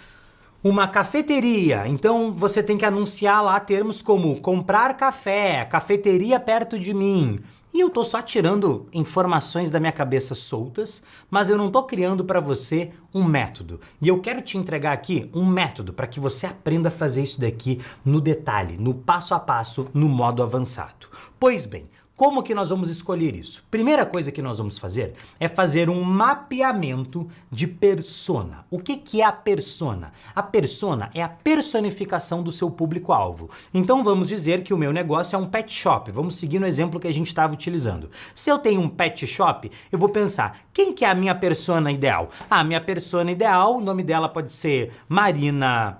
uma cafeteria, então você tem que anunciar lá termos como comprar café, cafeteria perto de mim. E eu tô só tirando informações da minha cabeça soltas, mas eu não tô criando para você um método. E eu quero te entregar aqui um método para que você aprenda a fazer isso daqui no detalhe, no passo a passo, no modo avançado. Pois bem, como que nós vamos escolher isso? Primeira coisa que nós vamos fazer é fazer um mapeamento de persona. O que é a persona? A persona é a personificação do seu público-alvo. Então vamos dizer que o meu negócio é um pet shop. Vamos seguir no exemplo que a gente estava utilizando. Se eu tenho um pet shop, eu vou pensar, quem que é a minha persona ideal? A minha persona ideal, o nome dela pode ser Marina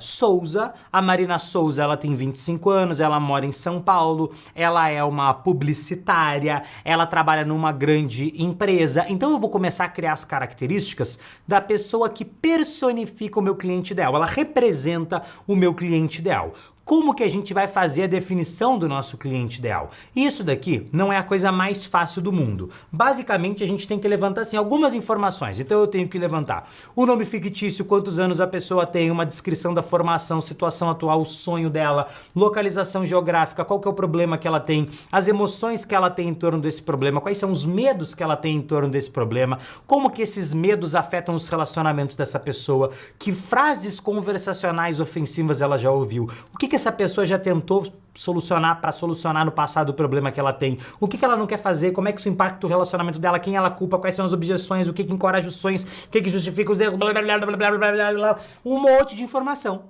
Souza. A Marina Souza, ela tem 25 anos, ela mora em São Paulo, ela é uma publicitária, ela trabalha numa grande empresa. Então eu vou começar a criar as características da pessoa que personifica o meu cliente ideal. Ela representa o meu cliente ideal. Como que a gente vai fazer a definição do nosso cliente ideal? Isso daqui não é a coisa mais fácil do mundo. Basicamente, a gente tem que levantar assim, algumas informações. Então eu tenho que levantar o nome fictício, quantos anos a pessoa tem, uma descrição da formação, situação atual, o sonho dela, localização geográfica, qual que é o problema que ela tem, as emoções que ela tem em torno desse problema, quais são os medos que ela tem em torno desse problema, como que esses medos afetam os relacionamentos dessa pessoa, que frases conversacionais ofensivas ela já ouviu, o que essa pessoa já tentou solucionar para solucionar no passado o problema que ela tem, o que ela não quer fazer, como é que isso impacta o relacionamento dela, quem ela culpa, quais são as objeções, o que encoraja os sonhos, o que justifica os erros, blá, blá, blá, blá, blá, blá, blá, um monte de informação.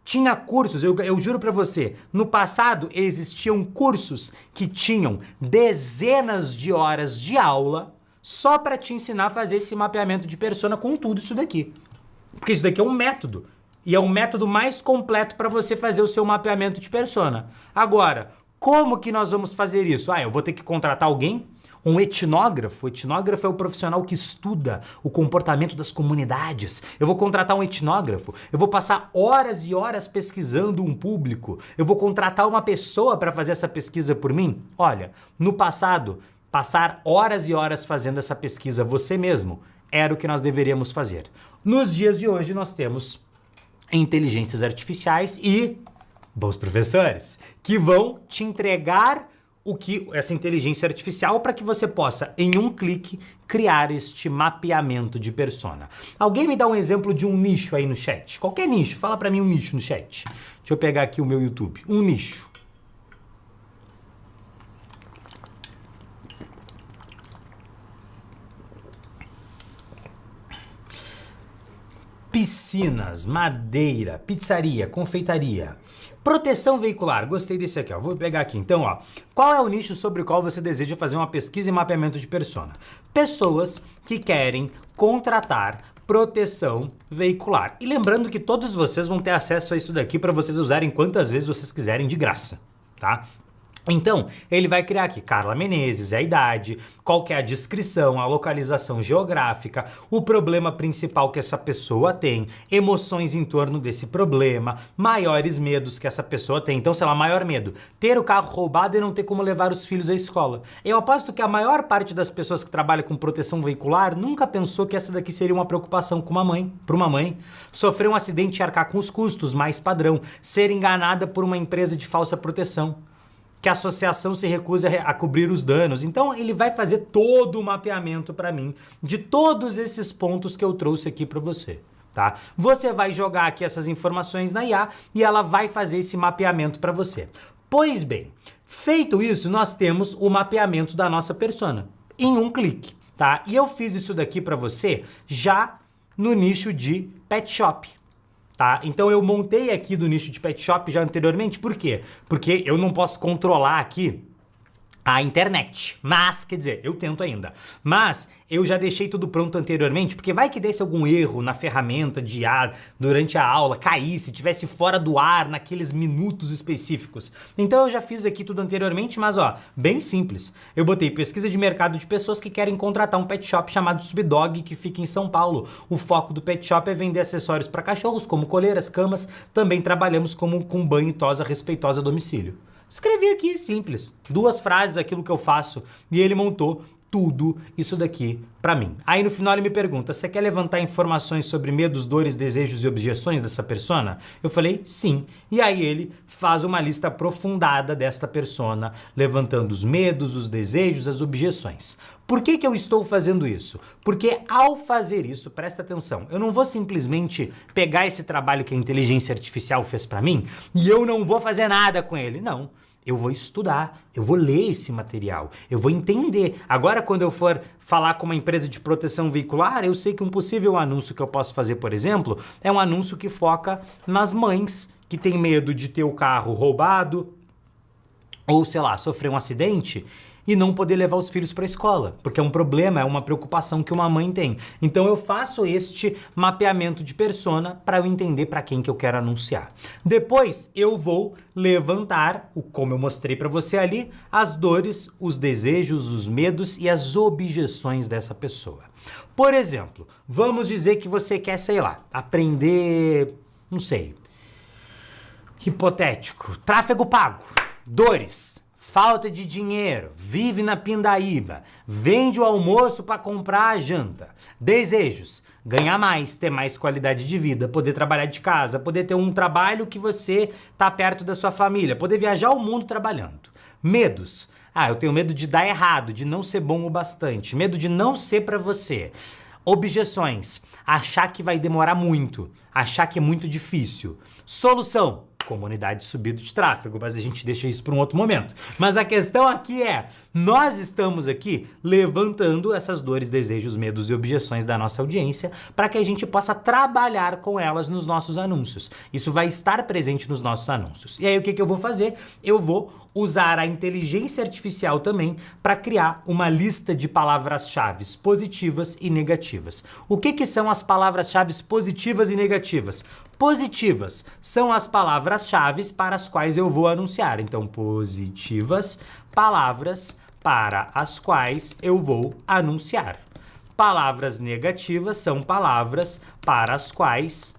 Tinha cursos, eu juro pra você, no passado existiam cursos que tinham dezenas de horas de aula só para te ensinar a fazer esse mapeamento de persona com tudo isso daqui. Porque isso daqui é um método. E é o método mais completo para você fazer o seu mapeamento de persona. Agora, como que nós vamos fazer isso? Eu vou ter que contratar alguém? Um etnógrafo? O etnógrafo é o profissional que estuda o comportamento das comunidades. Eu vou contratar um etnógrafo? Eu vou passar horas e horas pesquisando um público? Eu vou contratar uma pessoa para fazer essa pesquisa por mim? Olha, no passado, passar horas e horas fazendo essa pesquisa você mesmo era o que nós deveríamos fazer. Nos dias de hoje, nós temos inteligências artificiais e bons professores que vão te entregar essa inteligência artificial para que você possa, em um clique, criar este mapeamento de persona. Alguém me dá um exemplo de um nicho aí no chat? Qualquer nicho, fala para mim um nicho no chat. Deixa eu pegar aqui o meu YouTube. Um nicho. Piscinas, madeira, pizzaria, confeitaria. Proteção veicular, gostei desse aqui, ó. Vou pegar aqui então, ó. Qual é o nicho sobre o qual você deseja fazer uma pesquisa e mapeamento de persona? Pessoas que querem contratar proteção veicular. E lembrando que todos vocês vão ter acesso a isso daqui para vocês usarem quantas vezes vocês quiserem de graça, tá? Então, ele vai criar aqui Carla Menezes, a idade, qual que é a descrição, a localização geográfica, o problema principal que essa pessoa tem, emoções em torno desse problema, maiores medos que essa pessoa tem. Então, sei lá, maior medo, ter o carro roubado e não ter como levar os filhos à escola. Eu aposto que a maior parte das pessoas que trabalham com proteção veicular nunca pensou que essa daqui seria uma preocupação com para uma mãe. Sofrer um acidente e arcar com os custos, mais padrão. Ser enganada por uma empresa de falsa proteção. Que a associação se recusa a cobrir os danos. Então ele vai fazer todo o mapeamento para mim de todos esses pontos que eu trouxe aqui para você, tá? Você vai jogar aqui essas informações na IA e ela vai fazer esse mapeamento para você. Pois bem, feito isso, nós temos o mapeamento da nossa persona em um clique, tá? E eu fiz isso daqui para você já no nicho de pet shop. Tá? Então eu montei aqui do nicho de pet shop já anteriormente, por quê? Porque eu não posso controlar aqui a internet. Mas, quer dizer, eu tento ainda. Mas eu já deixei tudo pronto anteriormente, porque vai que desse algum erro na ferramenta de IA durante a aula, caísse, tivesse fora do ar naqueles minutos específicos. Então eu já fiz aqui tudo anteriormente, mas ó, bem simples. Eu botei pesquisa de mercado de pessoas que querem contratar um pet shop chamado Subdog, que fica em São Paulo. O foco do pet shop é vender acessórios para cachorros, como coleiras, camas. Também trabalhamos com banho e tosa respeitosa a domicílio. Escrevi aqui, simples. 2 frases, aquilo que eu faço. E ele montou tudo isso daqui pra mim. Aí no final ele me pergunta, você quer levantar informações sobre medos, dores, desejos e objeções dessa persona? Eu falei, sim. E aí ele faz uma lista aprofundada desta persona, levantando os medos, os desejos, as objeções. Por que eu estou fazendo isso? Porque ao fazer isso, presta atenção, eu não vou simplesmente pegar esse trabalho que a inteligência artificial fez pra mim e eu não vou fazer nada com ele. Não. Eu vou estudar, eu vou ler esse material, eu vou entender. Agora, quando eu for falar com uma empresa de proteção veicular, eu sei que um possível anúncio que eu posso fazer, por exemplo, é um anúncio que foca nas mães que têm medo de ter o carro roubado ou, sei lá, sofrer um acidente e não poder levar os filhos para a escola, porque é um problema, é uma preocupação que uma mãe tem. Então eu faço este mapeamento de persona para eu entender para quem que eu quero anunciar. Depois eu vou levantar, como eu mostrei para você ali, as dores, os desejos, os medos e as objeções dessa pessoa. Por exemplo, vamos dizer que você quer, sei lá, aprender, não sei, hipotético, tráfego pago, dores. Falta de dinheiro, vive na pindaíba, vende o almoço para comprar a janta. Desejos, ganhar mais, ter mais qualidade de vida, poder trabalhar de casa, poder ter um trabalho que você tá perto da sua família, poder viajar o mundo trabalhando. Medos, eu tenho medo de dar errado, de não ser bom o bastante, medo de não ser para você. Objeções, achar que vai demorar muito, achar que é muito difícil. Solução, comunidade subido de tráfego, mas a gente deixa isso para um outro momento. Mas a questão aqui é, nós estamos aqui levantando essas dores, desejos, medos e objeções da nossa audiência para que a gente possa trabalhar com elas nos nossos anúncios. Isso vai estar presente nos nossos anúncios. E aí o que eu vou fazer? Eu vou usar a inteligência artificial também para criar uma lista de palavras-chave positivas e negativas. O que são as palavras-chave positivas e negativas? Positivas são as palavras-chave para as quais eu vou anunciar. Então, positivas, palavras para as quais eu vou anunciar. Palavras negativas são palavras para as quais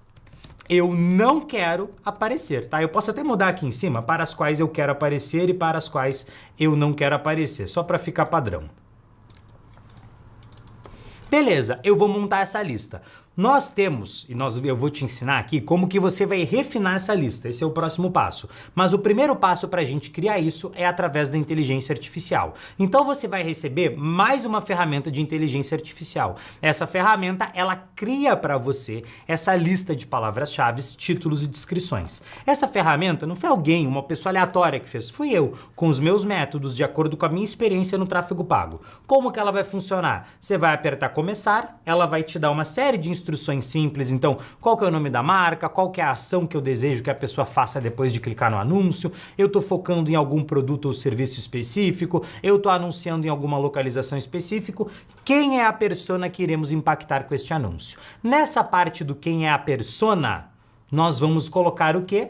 eu não quero aparecer, tá? Eu posso até mudar aqui em cima para as quais eu quero aparecer e para as quais eu não quero aparecer, só para ficar padrão. Beleza, eu vou montar essa lista. Nós temos, eu vou te ensinar aqui como que você vai refinar essa lista, esse é o próximo passo. Mas o primeiro passo para a gente criar isso é através da inteligência artificial. Então você vai receber mais uma ferramenta de inteligência artificial. Essa ferramenta, ela cria para você essa lista de palavras-chave, títulos e descrições. Essa ferramenta não foi alguém, uma pessoa aleatória que fez, fui eu, com os meus métodos, de acordo com a minha experiência no tráfego pago. Como que ela vai funcionar? Você vai apertar começar, ela vai te dar uma série de instruções simples, então qual que é o nome da marca, qual que é a ação que eu desejo que a pessoa faça depois de clicar no anúncio, eu estou focando em algum produto ou serviço específico, eu estou anunciando em alguma localização específica, quem é a persona que iremos impactar com este anúncio. Nessa parte do quem é a persona, nós vamos colocar o quê?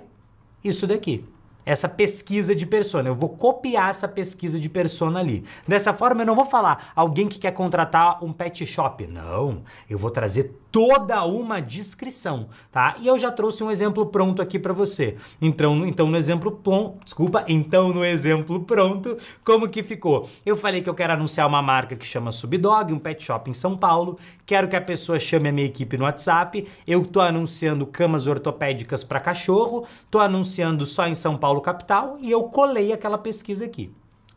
Isso daqui. Essa pesquisa de persona, eu vou copiar essa pesquisa de persona ali. Dessa forma eu não vou falar alguém que quer contratar um pet shop, não, eu vou trazer toda uma descrição, tá? E eu já trouxe um exemplo pronto aqui para você. Então no exemplo pronto, como que ficou? Eu falei que eu quero anunciar uma marca que chama Subdog, um pet shop em São Paulo, quero que a pessoa chame a minha equipe no WhatsApp, eu tô anunciando camas ortopédicas para cachorro, tô anunciando só em São Paulo capital e eu colei aquela pesquisa aqui.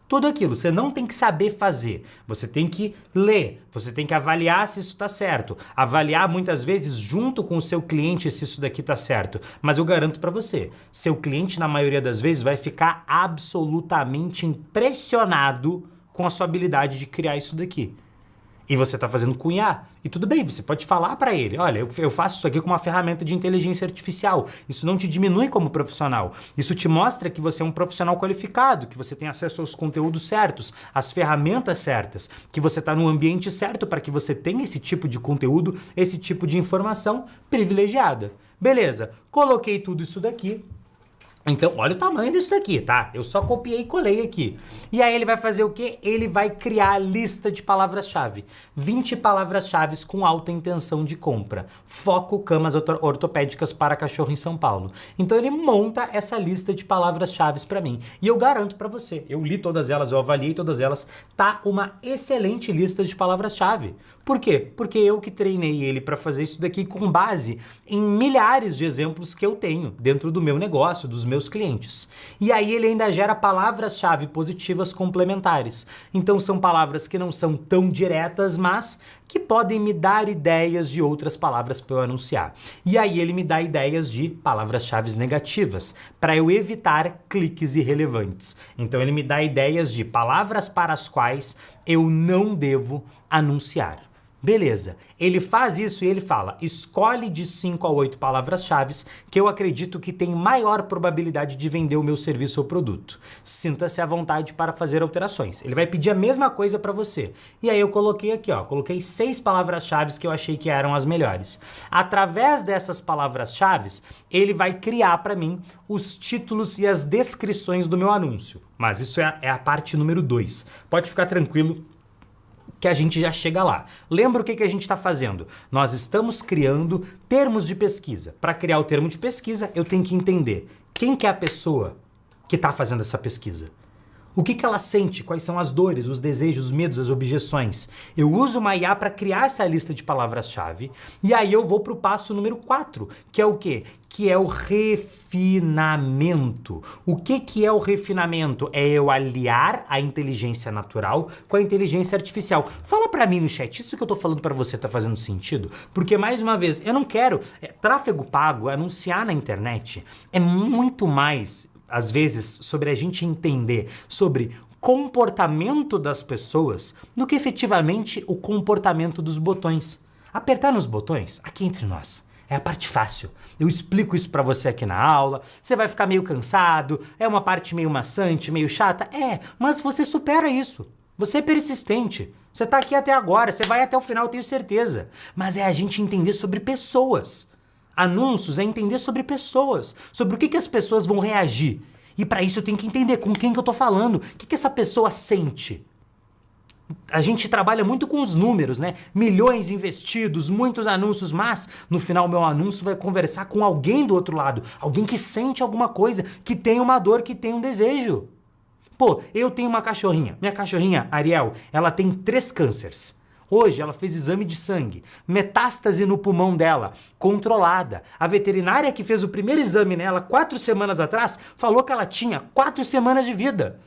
Tudo aquilo, você não tem que saber fazer, você tem que ler, você tem que avaliar se isso está certo, avaliar muitas vezes junto com o seu cliente se isso daqui está certo, mas eu garanto para você, seu cliente na maioria das vezes vai ficar absolutamente impressionado com a sua habilidade de criar isso daqui. E você está fazendo com IA. E tudo bem, você pode falar para ele, olha, eu faço isso aqui com uma ferramenta de inteligência artificial. Isso não te diminui como profissional. Isso te mostra que você é um profissional qualificado, que você tem acesso aos conteúdos certos, às ferramentas certas, que você está no ambiente certo para que você tenha esse tipo de conteúdo, esse tipo de informação privilegiada. Beleza, coloquei tudo isso daqui. Então, olha o tamanho disso daqui, tá? Eu só copiei e colei aqui. E aí ele vai fazer o quê? Ele vai criar a lista de palavras-chave. 20 palavras-chave com alta intenção de compra. Foco, camas ortopédicas para cachorro em São Paulo. Então ele monta essa lista de palavras-chave para mim. E eu garanto para você, eu li todas elas, eu avaliei todas elas, tá uma excelente lista de palavras-chave. Por quê? Porque eu que treinei ele para fazer isso daqui com base em milhares de exemplos que eu tenho dentro do meu negócio, dos meus clientes. E aí ele ainda gera palavras-chave positivas complementares. Então são palavras que não são tão diretas, mas que podem me dar ideias de outras palavras para eu anunciar. E aí ele me dá ideias de palavras-chave negativas, para eu evitar cliques irrelevantes. Então ele me dá ideias de palavras para as quais eu não devo anunciar. Beleza, ele faz isso e ele fala, escolhe de 5 a 8 palavras-chave que eu acredito que tem maior probabilidade de vender o meu serviço ou produto. Sinta-se à vontade para fazer alterações. Ele vai pedir a mesma coisa para você. E aí eu coloquei aqui, ó, coloquei 6 palavras-chave que eu achei que eram as melhores. Através dessas palavras-chave, ele vai criar para mim os títulos e as descrições do meu anúncio. Mas isso é a parte número 2. Pode ficar tranquilo que a gente já chega lá. Lembra o que a gente está fazendo? Nós estamos criando termos de pesquisa. Para criar o termo de pesquisa, eu tenho que entender quem que é a pessoa que está fazendo essa pesquisa. O que ela sente, quais são as dores, os desejos, os medos, as objeções. Eu uso uma IA para criar essa lista de palavras-chave e aí eu vou para o passo número 4, que é o quê? Que é o refinamento. O que é o refinamento? É eu aliar a inteligência natural com a inteligência artificial. Fala para mim no chat, isso que eu tô falando para você tá fazendo sentido? Porque, mais uma vez, eu não quero... tráfego pago, anunciar na internet, é muito mais... às vezes, sobre a gente entender sobre comportamento das pessoas do que efetivamente o comportamento dos botões. Apertar nos botões, aqui entre nós, é a parte fácil. Eu explico isso pra você aqui na aula, você vai ficar meio cansado, é uma parte meio maçante, meio chata, mas você supera isso. Você é persistente. Você tá aqui até agora, você vai até o final, eu tenho certeza. Mas é a gente entender sobre pessoas. Anúncios é entender sobre pessoas, sobre o que as pessoas vão reagir. E para isso eu tenho que entender com quem que eu tô falando, o que essa pessoa sente. A gente trabalha muito com os números, né? Milhões investidos, muitos anúncios, mas no final o meu anúncio vai conversar com alguém do outro lado, alguém que sente alguma coisa, que tem uma dor, que tem um desejo. Pô, eu tenho uma cachorrinha, minha cachorrinha, Ariel, ela tem 3 cânceres. Hoje ela fez exame de sangue, metástase no pulmão dela, controlada. A veterinária que fez o primeiro exame nela 4 semanas atrás falou que ela tinha 4 semanas de vida.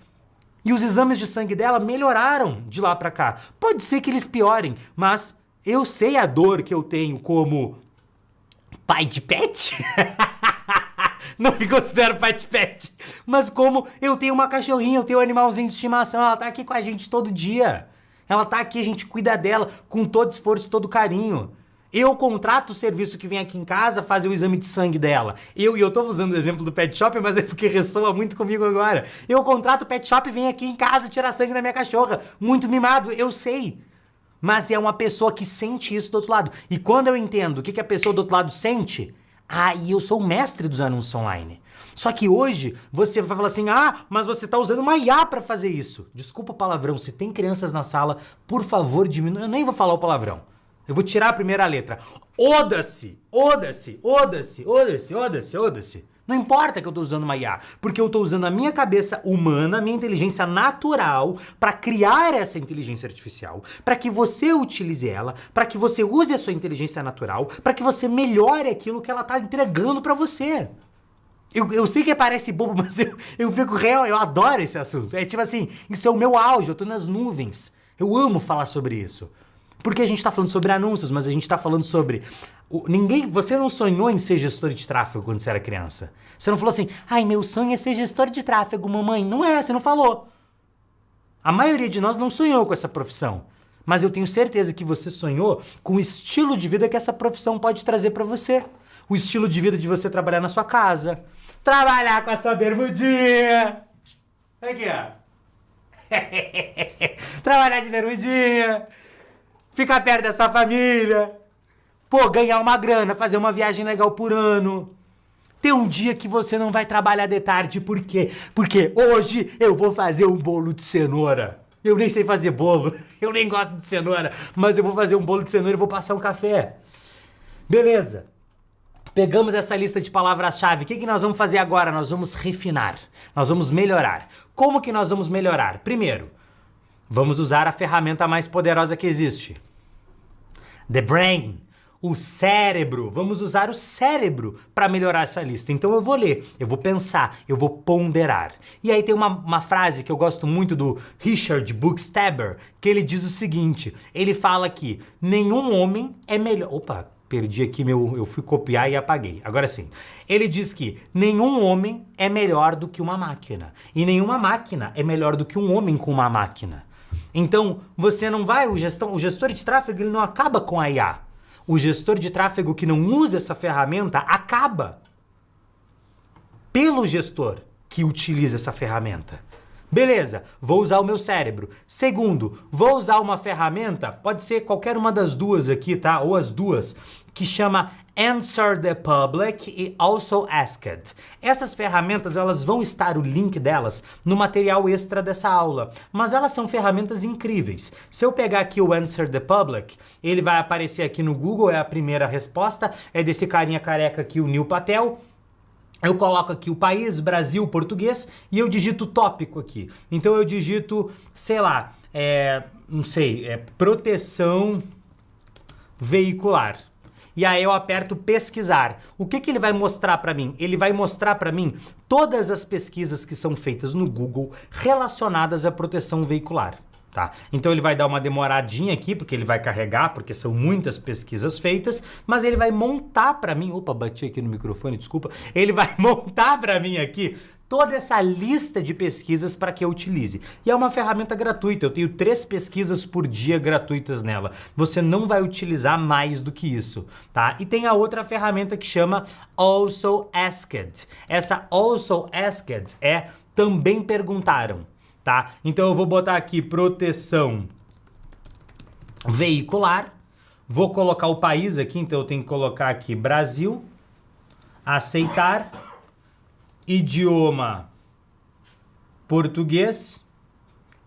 E os exames de sangue dela melhoraram de lá pra cá. Pode ser que eles piorem, mas eu sei a dor que eu tenho como pai de pet. Não me considero pai de pet, mas como eu tenho uma cachorrinha, eu tenho um animalzinho de estimação, ela tá aqui com a gente todo dia. Ela tá aqui, a gente cuida dela com todo esforço, todo carinho. Eu contrato o serviço que vem aqui em casa fazer o exame de sangue dela. E eu tô usando o exemplo do pet shop, mas é porque ressoa muito comigo agora. Eu contrato o pet shop e vem aqui em casa tirar sangue da minha cachorra. Muito mimado, eu sei. Mas é uma pessoa que sente isso do outro lado. E quando eu entendo o que a pessoa do outro lado sente, aí eu sou o mestre dos anúncios online. Só que hoje você vai falar assim, mas você tá usando uma IA pra fazer isso. Desculpa o palavrão, se tem crianças na sala, por favor diminua. Eu nem vou falar o palavrão. Eu vou tirar a primeira letra. Oda-se, oda-se, oda-se, oda-se, oda-se, oda-se. Não importa que eu tô usando uma IA, porque eu tô usando a minha cabeça humana, a minha inteligência natural para criar essa inteligência artificial, para que você utilize ela, para que você use a sua inteligência natural, para que você melhore aquilo que ela tá entregando para você. Eu sei que parece bobo, mas eu fico real, eu adoro esse assunto. É tipo assim, isso é o meu auge, eu tô nas nuvens. Eu amo falar sobre isso. Porque a gente tá falando sobre anúncios, mas a gente tá falando sobre... Você não sonhou em ser gestor de tráfego quando você era criança. Você não falou assim, meu sonho é ser gestor de tráfego, mamãe. Não é, você não falou. A maioria de nós não sonhou com essa profissão. Mas eu tenho certeza que você sonhou com o estilo de vida que essa profissão pode trazer para você. O estilo de vida de você trabalhar na sua casa, trabalhar com a sua bermudinha. Aqui, ó. Trabalhar de bermudinha, ficar perto da sua família, pô, ganhar uma grana, fazer uma viagem legal por ano. Tem um dia que você não vai trabalhar de tarde, por quê? Porque hoje eu vou fazer um bolo de cenoura. Eu nem sei fazer bolo, eu nem gosto de cenoura, mas eu vou fazer um bolo de cenoura e vou passar um café. Beleza. Pegamos essa lista de palavras-chave. O que nós vamos fazer agora? Nós vamos refinar. Nós vamos melhorar. Como que nós vamos melhorar? Primeiro, vamos usar a ferramenta mais poderosa que existe. The Brain. O cérebro. Vamos usar o cérebro para melhorar essa lista. Então eu vou ler, eu vou pensar, eu vou ponderar. E aí tem uma frase que eu gosto muito do Richard Buchstaber, que ele diz o seguinte, ele fala que nenhum homem é melhor... Opa, perdi aqui eu fui copiar e apaguei. Agora sim. Ele diz que nenhum homem é melhor do que uma máquina. E nenhuma máquina é melhor do que um homem com uma máquina. Então, você não vai... O gestor de tráfego ele não acaba com a IA. O gestor de tráfego que não usa essa ferramenta acaba pelo gestor que utiliza essa ferramenta. Beleza, vou usar o meu cérebro. Segundo, vou usar uma ferramenta, pode ser qualquer uma das duas aqui, tá? Ou as duas, que chama Answer the Public e Also Asked. Essas ferramentas, elas vão estar, o link delas, no material extra dessa aula. Mas elas são ferramentas incríveis. Se eu pegar aqui o Answer the Public, ele vai aparecer aqui no Google, é a primeira resposta, é desse carinha careca aqui, o Neil Patel. Eu coloco aqui o país, Brasil, português, e eu digito tópico aqui. Então eu digito, sei lá, proteção veicular. E aí eu aperto pesquisar. O que ele vai mostrar para mim? Ele vai mostrar para mim todas as pesquisas que são feitas no Google relacionadas à proteção veicular. Tá? Então ele vai dar uma demoradinha aqui, porque ele vai carregar, porque são muitas pesquisas feitas, mas ele vai montar para mim, opa, bati aqui no microfone, desculpa, ele vai montar para mim aqui toda essa lista de pesquisas para que eu utilize. E é uma ferramenta gratuita, eu tenho 3 pesquisas por dia gratuitas nela. Você não vai utilizar mais do que isso, tá? E tem a outra ferramenta que chama Also Asked. Essa Also Asked é também perguntaram. Tá? Então eu vou botar aqui proteção veicular, vou colocar o país aqui, então eu tenho que colocar aqui Brasil, aceitar, idioma português,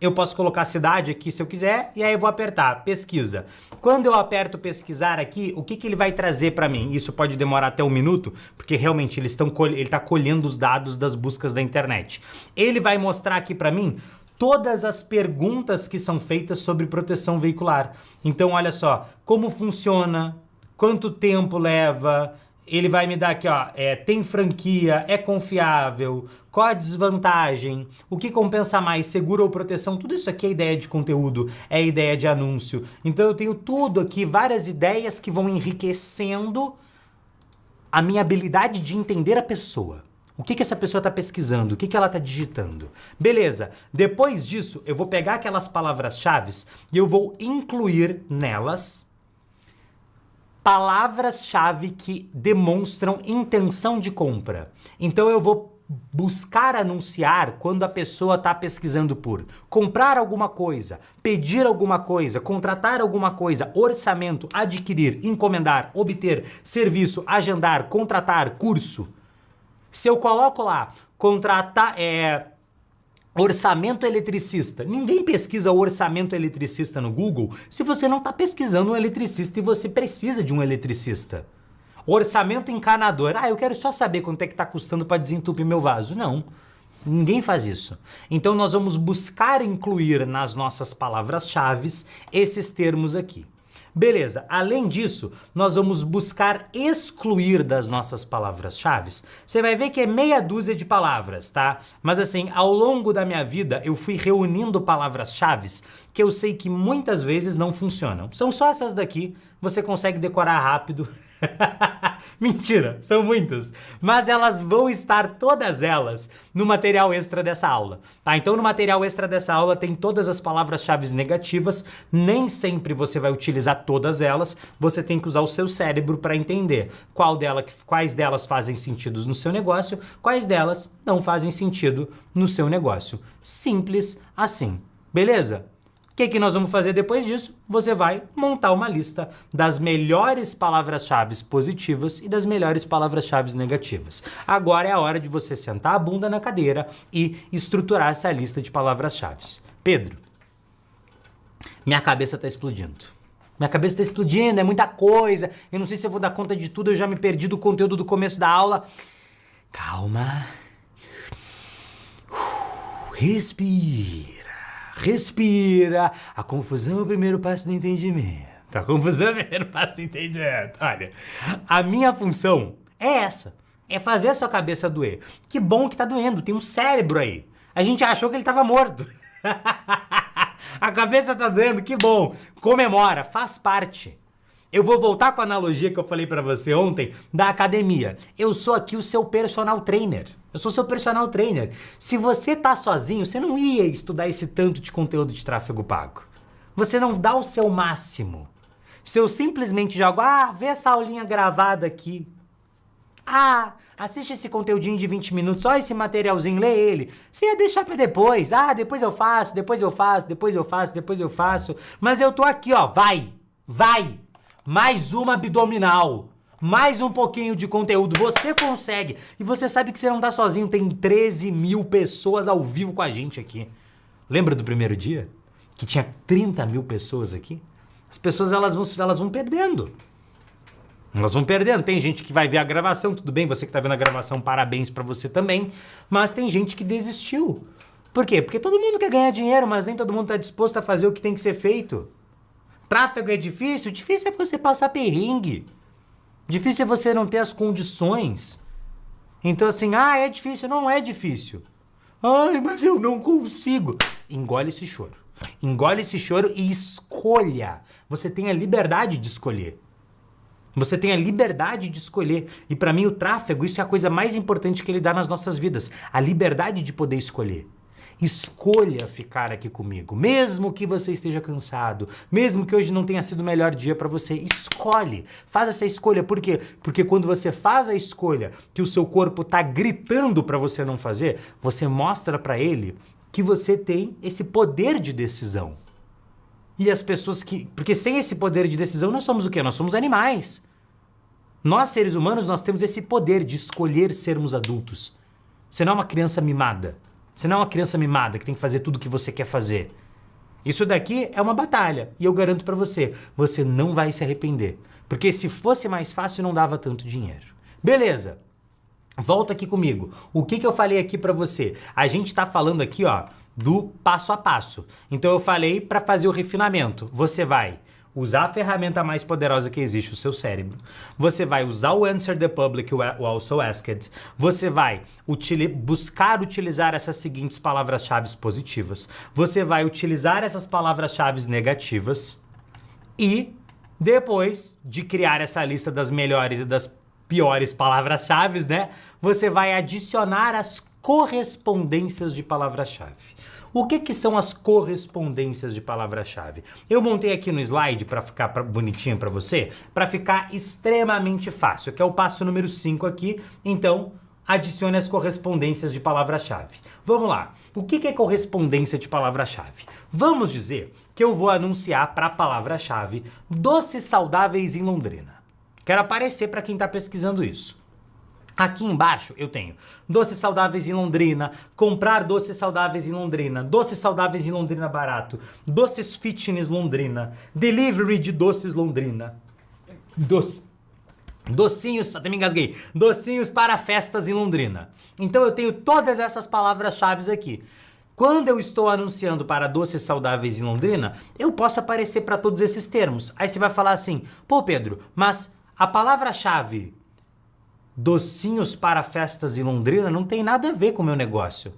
eu posso colocar a cidade aqui se eu quiser, e aí eu vou apertar pesquisa. Quando eu aperto pesquisar aqui, o que ele vai trazer para mim? Isso pode demorar até 1 minuto, porque realmente ele está colhendo os dados das buscas da internet. Ele vai mostrar aqui para mim todas as perguntas que são feitas sobre proteção veicular. Então, olha só, como funciona, quanto tempo leva... Ele vai me dar aqui, ó, tem franquia, é confiável, qual a desvantagem, o que compensa mais, seguro ou proteção, tudo isso aqui é ideia de conteúdo, é ideia de anúncio. Então eu tenho tudo aqui, várias ideias que vão enriquecendo a minha habilidade de entender a pessoa. O que essa pessoa está pesquisando, o que ela está digitando. Beleza, depois disso eu vou pegar aquelas palavras-chave e eu vou incluir nelas palavras-chave que demonstram intenção de compra. Então eu vou buscar anunciar quando a pessoa está pesquisando por comprar alguma coisa, pedir alguma coisa, contratar alguma coisa, orçamento, adquirir, encomendar, obter, serviço, agendar, contratar, curso. Se eu coloco lá, contratar, orçamento eletricista. Ninguém pesquisa orçamento eletricista no Google se você não está pesquisando um eletricista e você precisa de um eletricista. Orçamento encanador. Eu quero só saber quanto é que está custando para desentupir meu vaso. Não, ninguém faz isso. Então nós vamos buscar incluir nas nossas palavras-chave esses termos aqui. Beleza, além disso, nós vamos buscar excluir das nossas palavras-chave. Você vai ver que é meia dúzia de palavras, tá? Mas assim, ao longo da minha vida, eu fui reunindo palavras-chave que eu sei que muitas vezes não funcionam. São só essas daqui, você consegue decorar rápido. Mentira, são muitas. Mas elas vão estar todas elas no material extra dessa aula, tá? Então no material extra dessa aula tem todas as palavras-chave negativas. Nem sempre você vai utilizar todas elas. Você tem que usar o seu cérebro para entender quais delas fazem sentido no seu negócio, quais delas não fazem sentido no seu negócio. Simples assim, beleza? O que nós vamos fazer depois disso? Você vai montar uma lista das melhores palavras-chave positivas e das melhores palavras-chave negativas. Agora é a hora de você sentar a bunda na cadeira e estruturar essa lista de palavras-chave. Pedro, minha cabeça está explodindo. Minha cabeça está explodindo, é muita coisa. Eu não sei se eu vou dar conta de tudo, eu já me perdi do conteúdo do começo da aula. Calma. Respira. Respira. A confusão é o primeiro passo do entendimento. A confusão é o primeiro passo do entendimento. Olha, a minha função é essa. É fazer a sua cabeça doer. Que bom que tá doendo, tem um cérebro aí. A gente achou que ele tava morto. A cabeça tá doendo, que bom. Comemora, faz parte. Eu vou voltar com a analogia que eu falei pra você ontem da academia. Eu sou aqui o seu personal trainer. Eu sou seu personal trainer. Se você tá sozinho, você não ia estudar esse tanto de conteúdo de tráfego pago. Você não dá o seu máximo. Se eu simplesmente jogo, vê essa aulinha gravada aqui. Assiste esse conteúdinho de 20 minutos, só esse materialzinho, lê ele. Você ia deixar pra depois. Depois eu faço, depois eu faço, depois eu faço, depois eu faço. Mas eu tô aqui, ó, vai. Mais uma abdominal. Mais um pouquinho de conteúdo. Você consegue. E você sabe que você não tá sozinho. Tem 13 mil pessoas ao vivo com a gente aqui. Lembra do primeiro dia? Que tinha 30 mil pessoas aqui? As pessoas, elas vão perdendo. Elas vão perdendo. Tem gente que vai ver a gravação, tudo bem, você que tá vendo a gravação, parabéns pra você também. Mas tem gente que desistiu. Por quê? Porque todo mundo quer ganhar dinheiro, mas nem todo mundo tá disposto a fazer o que tem que ser feito. Tráfego é difícil? Difícil é você passar perrengue. Difícil é você não ter as condições. Então assim, é difícil. Não é difícil. Mas eu não consigo. Engole esse choro. Engole esse choro e escolha. Você tem a liberdade de escolher. Você tem a liberdade de escolher. E pra mim o tráfego, isso é a coisa mais importante que ele dá nas nossas vidas. A liberdade de poder escolher. Escolha ficar aqui comigo, mesmo que você esteja cansado, mesmo que hoje não tenha sido o melhor dia para você, escolhe, faz essa escolha. Por quê? Porque quando você faz a escolha que o seu corpo tá gritando para você não fazer, você mostra para ele que você tem esse poder de decisão. E as pessoas porque sem esse poder de decisão nós somos o quê? Nós somos animais. Nós, seres humanos, nós temos esse poder de escolher sermos adultos. Você não é uma criança mimada. Você não é uma criança mimada que tem que fazer tudo o que você quer fazer. Isso daqui é uma batalha. E eu garanto pra você, você não vai se arrepender. Porque se fosse mais fácil, não dava tanto dinheiro. Beleza. Volta aqui comigo. O que eu falei aqui pra você? A gente tá falando aqui, ó, do passo a passo. Então eu falei pra fazer o refinamento. Você vai usar a ferramenta mais poderosa que existe, o seu cérebro. Você vai usar o Answer the Public, o Also Asked. Você vai buscar utilizar essas seguintes palavras-chave positivas. Você vai utilizar essas palavras-chave negativas. E depois de criar essa lista das melhores e das piores palavras-chave, né? Você vai adicionar as correspondências de palavra-chave. O que são as correspondências de palavra-chave? Eu montei aqui no slide para ficar bonitinho para você, para ficar extremamente fácil, que é o passo número 5 aqui. Então, adicione as correspondências de palavra-chave. Vamos lá. O que é correspondência de palavra-chave? Vamos dizer que eu vou anunciar para a palavra-chave doces saudáveis em Londrina. Quero aparecer para quem está pesquisando isso. Aqui embaixo eu tenho doces saudáveis em Londrina, comprar doces saudáveis em Londrina barato, doces fitness Londrina, delivery de doces Londrina, docinhos, até me engasguei, docinhos para festas em Londrina. Então eu tenho todas essas palavras-chave aqui. Quando eu estou anunciando para doces saudáveis em Londrina, eu posso aparecer para todos esses termos. Aí você vai falar assim, pô Pedro, mas a palavra-chave docinhos para festas em Londrina não tem nada a ver com o meu negócio.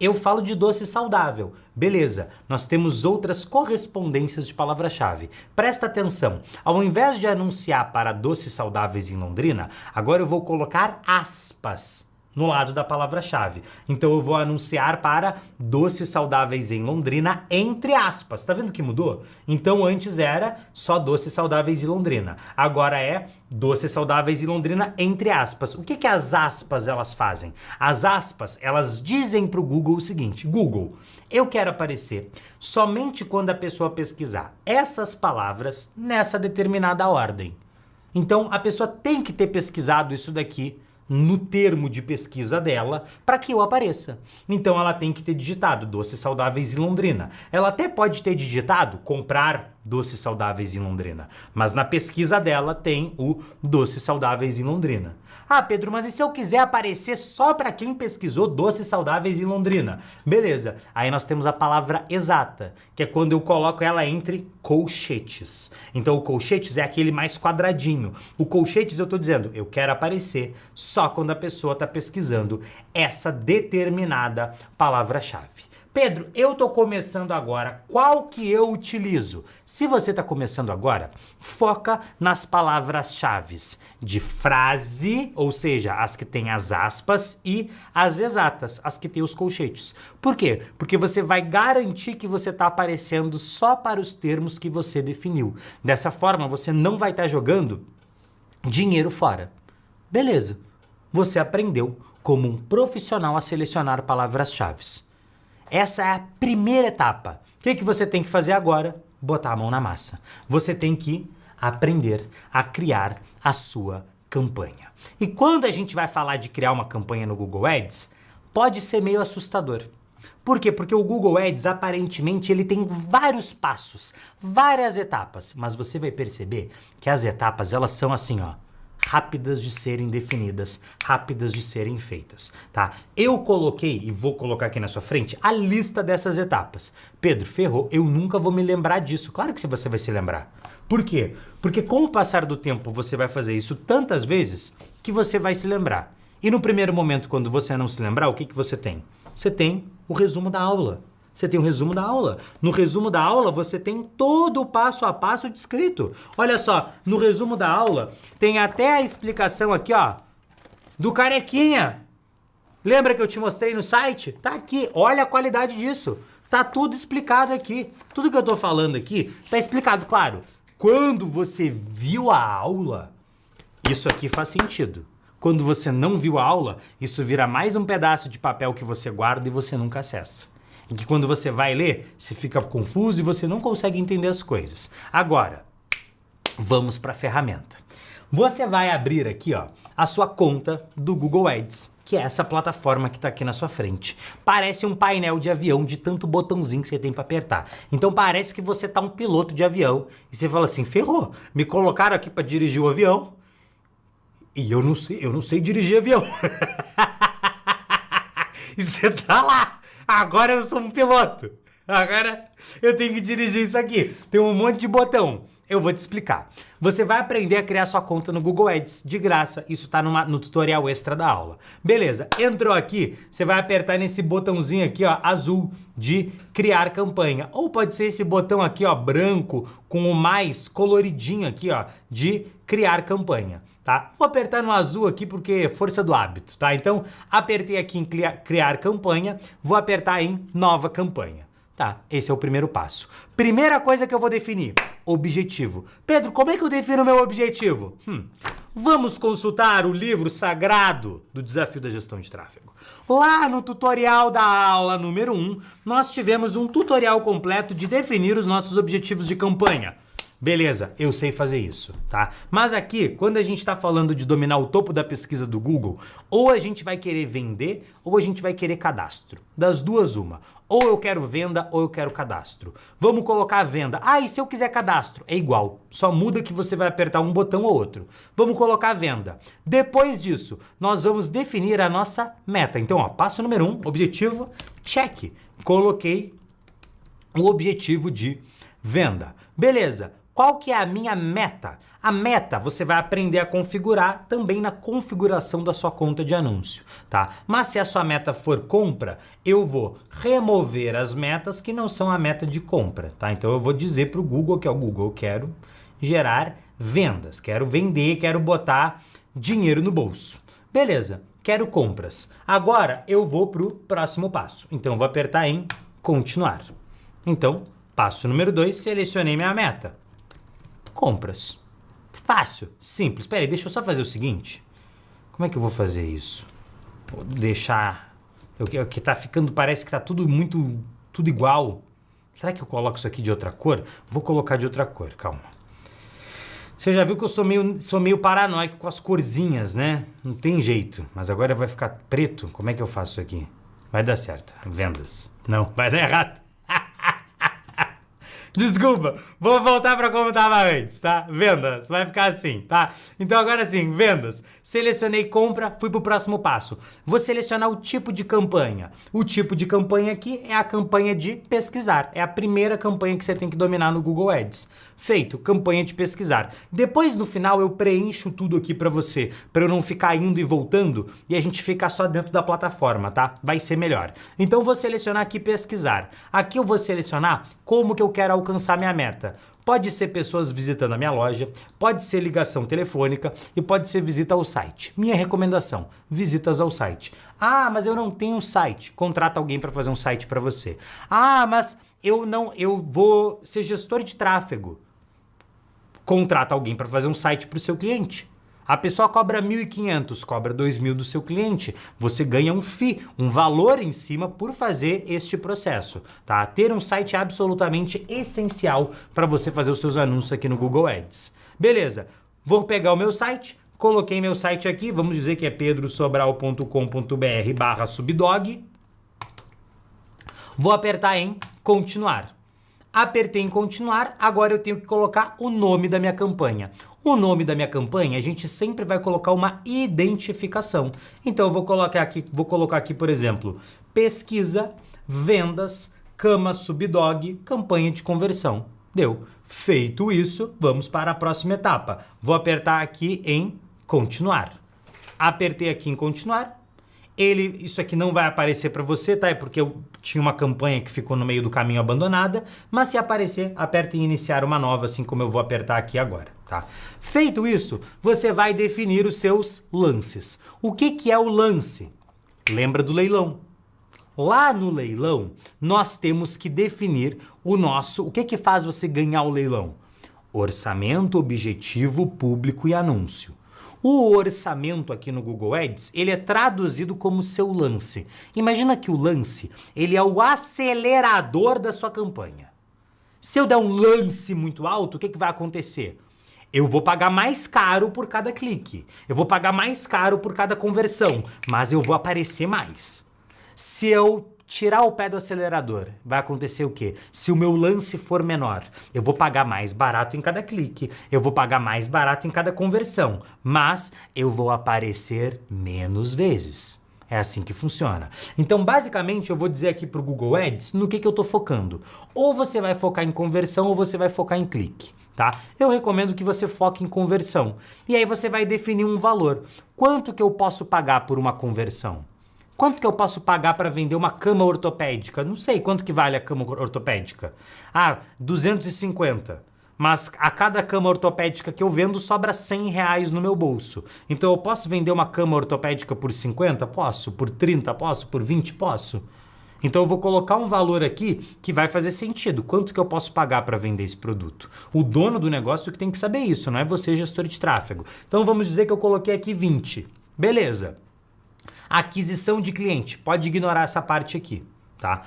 Eu falo de doce saudável. Beleza, nós temos outras correspondências de palavra-chave. Presta atenção, ao invés de anunciar para doces saudáveis em Londrina, agora eu vou colocar aspas no lado da palavra-chave. Então eu vou anunciar para doces saudáveis em Londrina, entre aspas. Tá vendo que mudou? Então antes era só doces saudáveis em Londrina. Agora é doces saudáveis em Londrina, entre aspas. O que que as aspas elas fazem? As aspas, elas dizem para o Google o seguinte: Google, eu quero aparecer somente quando a pessoa pesquisar essas palavras nessa determinada ordem. Então a pessoa tem que ter pesquisado isso daqui no termo de pesquisa dela para que eu apareça. Então ela tem que ter digitado doces saudáveis em Londrina. Ela até pode ter digitado comprar doces saudáveis em Londrina, mas na pesquisa dela tem o doces saudáveis em Londrina. Ah, Pedro, mas e se eu quiser aparecer só para quem pesquisou doces saudáveis em Londrina? Beleza, aí nós temos a palavra exata, que é quando eu coloco ela entre colchetes. Então o colchetes é aquele mais quadradinho. O colchetes eu tô dizendo, eu quero aparecer só quando a pessoa está pesquisando essa determinada palavra-chave. Pedro, eu tô começando agora, qual que eu utilizo? Se você tá começando agora, foca nas palavras-chave de frase, ou seja, as que têm as aspas, e as exatas, as que têm os colchetes. Por quê? Porque você vai garantir que você tá aparecendo só para os termos que você definiu. Dessa forma, você não vai estar jogando dinheiro fora. Beleza, você aprendeu como um profissional a selecionar palavras-chave. Essa é a primeira etapa. O que você tem que fazer agora? Botar a mão na massa. Você tem que aprender a criar a sua campanha. E quando a gente vai falar de criar uma campanha no Google Ads, pode ser meio assustador. Por quê? Porque o Google Ads, aparentemente, ele tem vários passos, várias etapas, mas você vai perceber que as etapas, elas são assim, ó, rápidas de serem definidas, rápidas de serem feitas, tá? Eu coloquei, e vou colocar aqui na sua frente, a lista dessas etapas. Pedro, ferrou, eu nunca vou me lembrar disso. Claro que você vai se lembrar. Por quê? Porque com o passar do tempo, você vai fazer isso tantas vezes que você vai se lembrar. E no primeiro momento, quando você não se lembrar, o que que você tem? Você tem o resumo da aula. Você tem o resumo da aula. No resumo da aula, você tem todo o passo a passo descrito. Olha só, no resumo da aula, tem até a explicação aqui, ó, do carequinha. Lembra que eu te mostrei no site? Tá aqui, olha a qualidade disso. Tá tudo explicado aqui. Tudo que eu tô falando aqui tá explicado, claro. Quando você viu a aula, isso aqui faz sentido. Quando você não viu a aula, isso vira mais um pedaço de papel que você guarda e você nunca acessa. E que quando você vai ler, você fica confuso e você não consegue entender as coisas. Agora, vamos para a ferramenta. Você vai abrir aqui, ó, a sua conta do Google Ads, que é essa plataforma que está aqui na sua frente. Parece um painel de avião de tanto botãozinho que você tem para apertar. Então parece que você tá um piloto de avião e você fala assim, ferrou, me colocaram aqui para dirigir o avião e eu não sei dirigir avião. E você tá lá. Agora eu sou um piloto. Agora eu tenho que dirigir isso aqui. Tem um monte de botão. Eu vou te explicar. Você vai aprender a criar sua conta no Google Ads de graça. Isso tá no tutorial extra da aula. Beleza, entrou aqui, você vai apertar nesse botãozinho aqui, ó, azul, de criar campanha. Ou pode ser esse botão aqui, ó, branco, com o mais coloridinho aqui, ó, de criar campanha, tá? Vou apertar no azul aqui porque é força do hábito, tá? Então, apertei aqui em criar campanha, vou apertar em nova campanha. Tá, esse é o primeiro passo. Primeira coisa que eu vou definir, objetivo. Pedro, como é que eu defino o meu objetivo? Vamos consultar o livro sagrado do Desafio da Gestão de Tráfego. Lá no tutorial da aula número 1, nós tivemos um tutorial completo de definir os nossos objetivos de campanha. Beleza, eu sei fazer isso, tá? Mas aqui, quando a gente está falando de dominar o topo da pesquisa do Google, ou a gente vai querer vender, ou a gente vai querer cadastro. Das duas, uma. Ou eu quero venda, ou eu quero cadastro. Vamos colocar a venda. Ah, e se eu quiser cadastro? É igual, só muda que você vai apertar um botão ou outro. Vamos colocar a venda. Depois disso, nós vamos definir a nossa meta. Então, ó, passo número 1, objetivo, check. Coloquei o objetivo de venda. Beleza. Qual que é a minha meta? A meta você vai aprender a configurar também na configuração da sua conta de anúncio, tá? Mas se a sua meta for compra, eu vou remover as metas que não são a meta de compra, tá? Então eu vou dizer para o Google que é o Google, eu quero gerar vendas, quero vender, quero botar dinheiro no bolso. Beleza, quero compras. Agora eu vou para o próximo passo. Então eu vou apertar em continuar. Então, passo número 2, selecionei minha meta. Compras. Fácil, simples. Espera aí, deixa eu só fazer o seguinte. Como é que eu vou fazer isso? Vou deixar... O que tá ficando, parece que tá tudo igual. Será que eu coloco isso aqui de outra cor? Vou colocar de outra cor, calma. Você já viu que eu sou meio paranoico com as corzinhas, né? Não tem jeito. Mas agora vai ficar preto. Como é que eu faço aqui? Vai dar certo. Vendas. Não, vai dar errado. Desculpa, vou voltar para como estava antes, tá? Vendas, vai ficar assim, tá? Então agora sim, vendas. Selecionei compra, fui para o próximo passo. Vou selecionar o tipo de campanha. O tipo de campanha aqui é a campanha de pesquisar. É a primeira campanha que você tem que dominar no Google Ads. Feito, campanha de pesquisar. Depois, no final, eu preencho tudo aqui para você, para eu não ficar indo e voltando e a gente ficar só dentro da plataforma, tá? Vai ser melhor. Então, vou selecionar aqui pesquisar. Aqui eu vou selecionar como que eu quero alcançar minha meta. Pode ser pessoas visitando a minha loja, pode ser ligação telefônica e pode ser visita ao site. Minha recomendação, visitas ao site. Ah, mas eu não tenho um site. Contrata alguém para fazer um site para você. Ah, mas eu vou ser gestor de tráfego. Contrata alguém para fazer um site para o seu cliente. A pessoa cobra 1.500, cobra 2.000 do seu cliente. Você ganha um FII, um valor em cima por fazer este processo, tá? Ter um site é absolutamente essencial para você fazer os seus anúncios aqui no Google Ads. Beleza, vou pegar o meu site, coloquei meu site aqui, vamos dizer que é pedrosobral.com.br/subdog. Vou apertar em continuar. Apertei em continuar, agora eu tenho que colocar o nome da minha campanha. O nome da minha campanha, a gente sempre vai colocar uma identificação. Então eu vou colocar aqui, por exemplo, pesquisa, vendas, cama subdog, campanha de conversão. Deu. Feito isso, vamos para a próxima etapa. Vou apertar aqui em continuar. Apertei aqui em continuar. Isso aqui não vai aparecer para você, tá? É porque eu tinha uma campanha que ficou no meio do caminho abandonada, mas se aparecer, aperta em iniciar uma nova, assim como eu vou apertar aqui agora, tá? Feito isso, você vai definir os seus lances. O que é o lance? Lembra do leilão. Lá no leilão, nós temos que definir o que faz você ganhar o leilão? Orçamento, objetivo, público e anúncio. O orçamento aqui no Google Ads, ele é traduzido como seu lance. Imagina que o lance, ele é o acelerador da sua campanha. Se eu der um lance muito alto, o que vai acontecer? Eu vou pagar mais caro por cada clique. Eu vou pagar mais caro por cada conversão, mas eu vou aparecer mais. Se eu tirar o pé do acelerador, vai acontecer o quê? Se o meu lance for menor, eu vou pagar mais barato em cada clique, eu vou pagar mais barato em cada conversão, mas eu vou aparecer menos vezes. É assim que funciona. Então, basicamente, eu vou dizer aqui para o Google Ads no que eu estou focando. Ou você vai focar em conversão ou você vai focar em clique. Tá? Eu recomendo que você foque em conversão. E aí você vai definir um valor. Quanto que eu posso pagar por uma conversão? Quanto que eu posso pagar para vender uma cama ortopédica? Não sei quanto que vale a cama ortopédica. Ah, 250. Mas a cada cama ortopédica que eu vendo sobra R$100 no meu bolso. Então eu posso vender uma cama ortopédica por 50? Posso. Por 30? Posso. Por 20? Posso. Então eu vou colocar um valor aqui que vai fazer sentido. Quanto que eu posso pagar para vender esse produto? O dono do negócio que tem que saber isso, não é você, gestor de tráfego. Então vamos dizer que eu coloquei aqui 20. Beleza. Aquisição de cliente. Pode ignorar essa parte aqui, tá?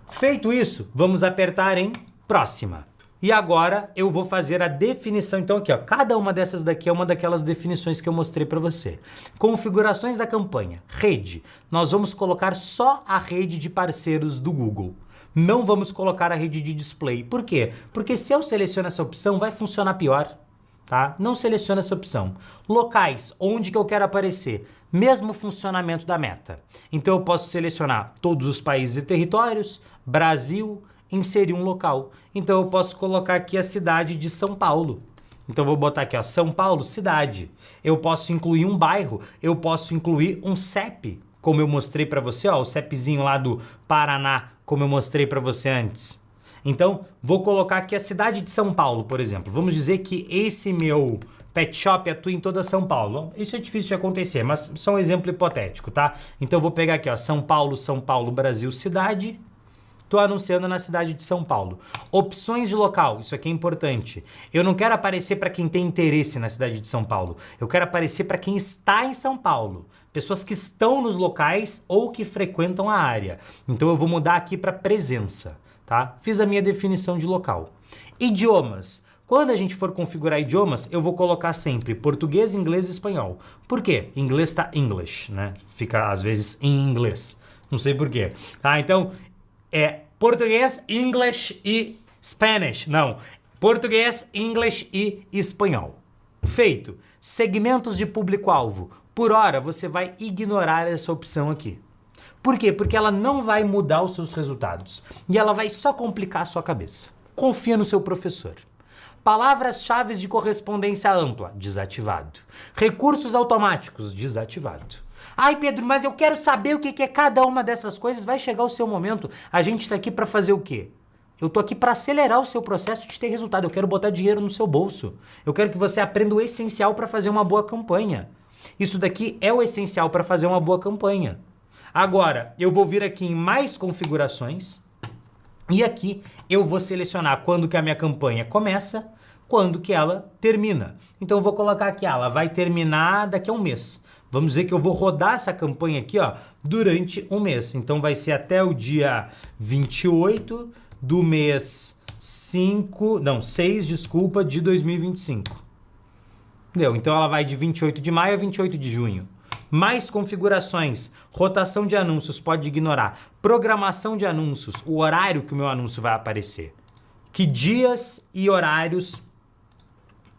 Feito isso, vamos apertar em próxima. E agora eu vou fazer a definição. Então aqui, ó, cada uma dessas daqui é uma daquelas definições que eu mostrei para você. Configurações da campanha. Rede. Nós vamos colocar só a rede de parceiros do Google. Não vamos colocar a rede de display. Por quê? Porque se eu seleciono essa opção, vai funcionar pior. Tá? Não seleciona essa opção. Locais, onde que eu quero aparecer? Mesmo funcionamento da meta. Então eu posso selecionar todos os países e territórios, Brasil, inserir um local. Então eu posso colocar aqui a cidade de São Paulo. Então eu vou botar aqui, ó, São Paulo, cidade. Eu posso incluir um bairro, eu posso incluir um CEP, como eu mostrei para você, ó, o CEPzinho lá do Paraná, como eu mostrei para você antes. Então, vou colocar aqui a cidade de São Paulo, por exemplo. Vamos dizer que esse meu pet shop atua em toda São Paulo. Isso é difícil de acontecer, mas só um exemplo hipotético, tá? Então eu vou pegar aqui, ó, São Paulo, Brasil, cidade. Tô anunciando na cidade de São Paulo. Opções de local, isso aqui é importante. Eu não quero aparecer para quem tem interesse na cidade de São Paulo. Eu quero aparecer para quem está em São Paulo. Pessoas que estão nos locais ou que frequentam a área. Então eu vou mudar aqui para presença, tá? Fiz a minha definição de local. Idiomas. Quando a gente for configurar idiomas, eu vou colocar sempre português, inglês e espanhol. Por quê? Inglês tá English, né? Fica às vezes em inglês. Não sei por quê. Tá? Então, é português, English e Spanish. Não, português, English e espanhol. Feito. Segmentos de público-alvo. Por hora, você vai ignorar essa opção aqui. Por quê? Porque ela não vai mudar os seus resultados. E ela vai só complicar a sua cabeça. Confia no seu professor. Palavras-chave de correspondência ampla, desativado. Recursos automáticos, desativado. Ai, Pedro, mas eu quero saber o que é cada uma dessas coisas. Vai chegar o seu momento. A gente está aqui para fazer o quê? Eu tô aqui para acelerar o seu processo de ter resultado. Eu quero botar dinheiro no seu bolso. Eu quero que você aprenda o essencial para fazer uma boa campanha. Isso daqui é o essencial para fazer uma boa campanha. Agora, eu vou vir aqui em mais configurações e aqui eu vou selecionar quando que a minha campanha começa, quando que ela termina. Então eu vou colocar aqui, ela vai terminar daqui a um mês. Vamos dizer que eu vou rodar essa campanha aqui, ó, durante um mês. Então vai ser até o dia 28 do mês 6, desculpa, de 2025. Entendeu? Então ela vai de 28 de maio a 28 de junho. Mais configurações, rotação de anúncios, pode ignorar. Programação de anúncios, o horário que o meu anúncio vai aparecer. Que dias e horários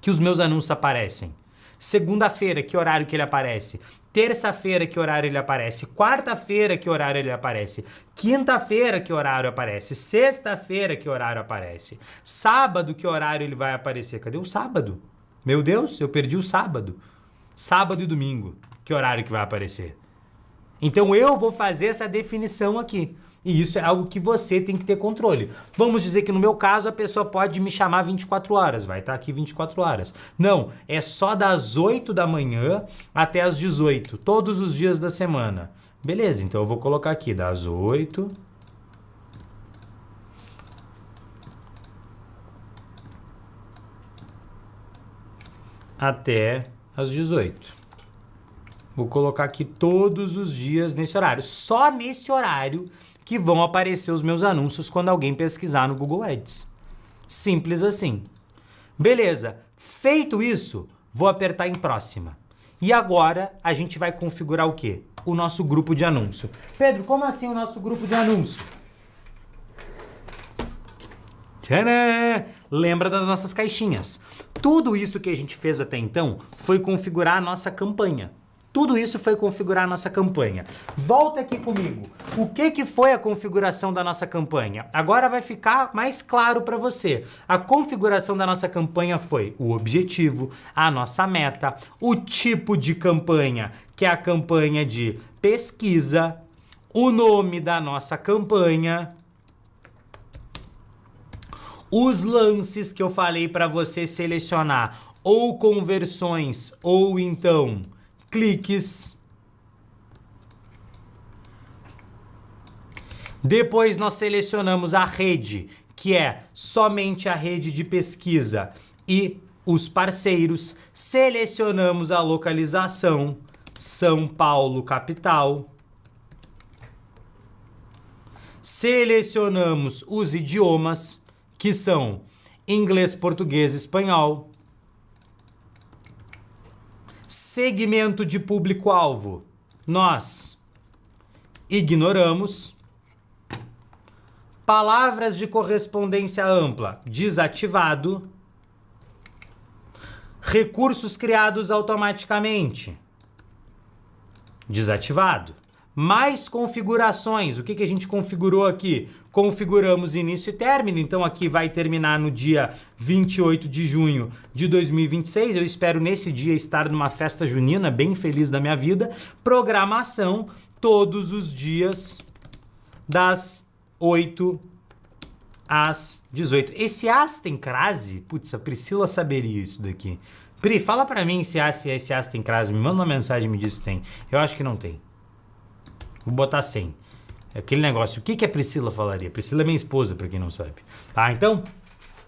que os meus anúncios aparecem. Segunda-feira, que horário que ele aparece. Terça-feira, que horário ele aparece. Quarta-feira, que horário ele aparece. Quinta-feira, que horário aparece. Sexta-feira, que horário aparece. Sábado, que horário ele vai aparecer. Cadê o sábado? Meu Deus, eu perdi o sábado. Sábado e domingo. Que horário que vai aparecer? Então eu vou fazer essa definição aqui. E isso é algo que você tem que ter controle. Vamos dizer que no meu caso a pessoa pode me chamar 24 horas. Vai estar aqui 24 horas. Não, é só das 8 da manhã até as 18. Todos os dias da semana. Beleza, então eu vou colocar aqui das 8... até as 18. Vou colocar aqui todos os dias nesse horário. Só nesse horário que vão aparecer os meus anúncios quando alguém pesquisar no Google Ads. Simples assim. Beleza. Feito isso, vou apertar em próxima. E agora a gente vai configurar o quê? O nosso grupo de anúncio. Pedro, como assim o nosso grupo de anúncio? Tcharam! Lembra das nossas caixinhas. Tudo isso que a gente fez até então foi configurar a nossa campanha. Tudo isso foi configurar a nossa campanha. Volta aqui comigo. O que foi a configuração da nossa campanha? Agora vai ficar mais claro para você. A configuração da nossa campanha foi o objetivo, a nossa meta, o tipo de campanha, que é a campanha de pesquisa, o nome da nossa campanha, os lances que eu falei para você selecionar, ou conversões, ou então cliques. Depois nós selecionamos a rede, que é somente a rede de pesquisa e os parceiros. Selecionamos a localização, São Paulo, capital. Selecionamos os idiomas, que são inglês, português e espanhol. Segmento de público-alvo, nós ignoramos. Palavras de correspondência ampla, desativado. Recursos criados automaticamente, desativado. mais configurações. O que que a gente configurou aqui? Configuramos início e término, então aqui vai terminar no dia 28 de junho de 2026. Eu espero nesse dia estar numa festa junina bem feliz da minha vida. Programação todos os dias das 8 às 18. Esse as tem crase? Putz, a Priscila saberia isso daqui. Pri, fala pra mim se esse as tem crase. Me manda uma mensagem e me diz se tem. Eu acho que não tem. Vou botar 100. É aquele negócio. O que que a Priscila falaria? Priscila é minha esposa, pra quem não sabe. Tá, então,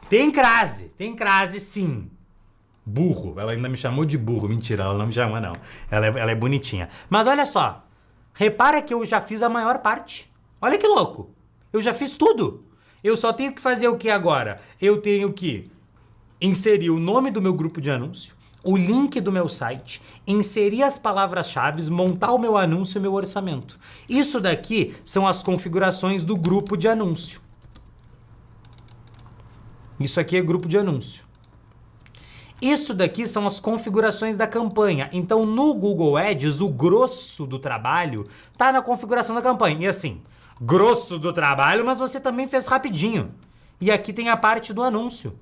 tem crase. Tem crase, sim. Burro. Ela ainda me chamou de burro. Mentira, ela não me chama, não. Ela é bonitinha. Mas olha só. Repara que eu já fiz a maior parte. Olha que louco. Eu já fiz tudo. Eu só tenho que fazer o que agora? Eu tenho que inserir o nome do meu grupo de anúncio, o link do meu site, inserir as palavras-chave, montar o meu anúncio e o meu orçamento. Isso daqui são as configurações do grupo de anúncio. Isso aqui é grupo de anúncio. Isso daqui são as configurações da campanha. Então, no Google Ads, o grosso do trabalho tá na configuração da campanha. E assim, grosso do trabalho, mas você também fez rapidinho. E aqui tem a parte do anúncio.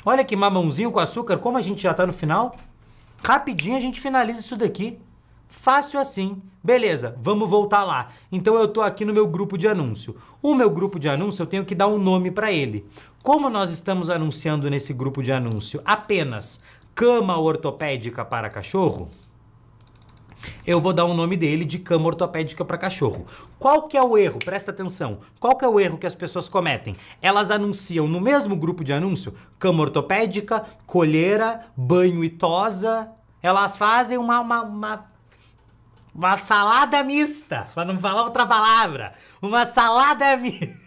Olha que mamãozinho com açúcar, como a gente já tá no final. Rapidinho a gente finaliza isso daqui. Fácil assim. Beleza, vamos voltar lá. Então eu tô aqui no meu grupo de anúncio. O meu grupo de anúncio eu tenho que dar um nome para ele. Como nós estamos anunciando nesse grupo de anúncio apenas cama ortopédica para cachorro, eu vou dar o nome dele de cama ortopédica para cachorro. Qual que é o erro? Presta atenção. Qual que é o erro que as pessoas cometem? Elas anunciam no mesmo grupo de anúncio cama ortopédica, colheira, banho e tosa. Elas fazem uma salada mista, para não falar outra palavra. Uma salada mista.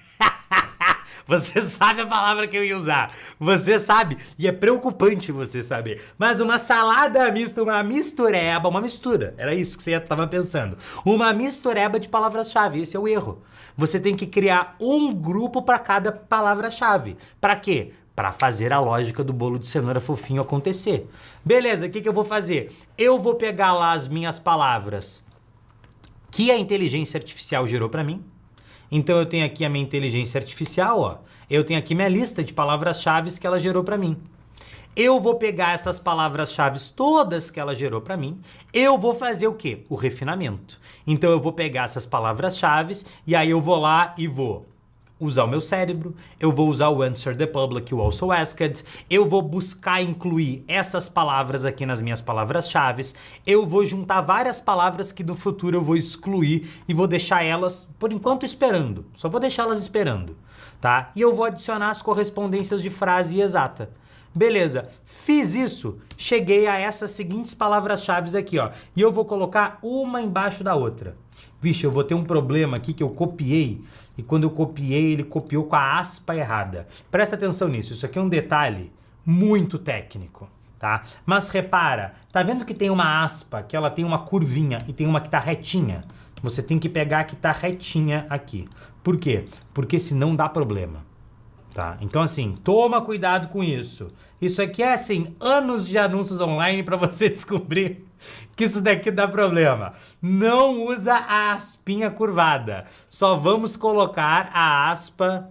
Você sabe a palavra que eu ia usar. Você sabe, e é preocupante você saber. Mas uma salada mista, uma mistureba, uma mistura. Era isso que você estava pensando. Uma mistureba de palavras-chave. Esse é o erro. Você tem que criar um grupo para cada palavra-chave. Para quê? Para fazer a lógica do bolo de cenoura fofinho acontecer. Beleza, o que eu vou fazer? Eu vou pegar lá as minhas palavras que a inteligência artificial gerou para mim. Então eu tenho aqui a minha inteligência artificial, ó. Eu tenho aqui minha lista de palavras-chave que ela gerou para mim. Eu vou pegar essas palavras-chave todas que ela gerou para mim. Eu vou fazer o quê? O refinamento. Então eu vou pegar essas palavras-chave e aí eu vou lá e vou usar o meu cérebro, eu vou usar o Answer the Public, o Also Asked, eu vou buscar incluir essas palavras aqui nas minhas palavras-chave, eu vou juntar várias palavras que no futuro eu vou excluir e vou deixar elas, por enquanto, esperando. Só vou deixar elas esperando, tá? E eu vou adicionar as correspondências de frase exata. Beleza, fiz isso, cheguei a essas seguintes palavras-chave aqui, ó, e eu vou colocar uma embaixo da outra. Vixe, eu vou ter um problema aqui que eu copiei, e quando eu copiei, ele copiou com a aspa errada. Presta atenção nisso, isso aqui é um detalhe muito técnico, tá? Mas repara, tá vendo que tem uma aspa, que ela tem uma curvinha, e tem uma que tá retinha? Você tem que pegar a que tá retinha aqui. Por quê? Porque senão dá problema. Tá? Então, assim, toma cuidado com isso. Isso aqui é, assim, anos de anúncios online para você descobrir que isso daqui dá problema. Não usa a aspinha curvada. Só vamos colocar a aspa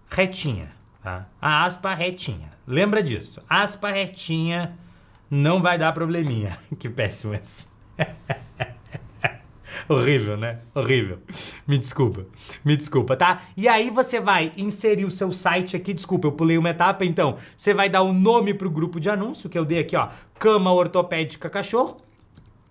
retinha. Tá? A aspa retinha. Lembra disso. Aspa retinha não vai dar probleminha. Que péssimo esse. Horrível, né? Horrível. Me desculpa, tá? E aí você vai inserir o seu site aqui, desculpa, eu pulei uma etapa, então você vai dar o nome pro grupo de anúncio, que eu dei aqui, ó, cama ortopédica cachorro,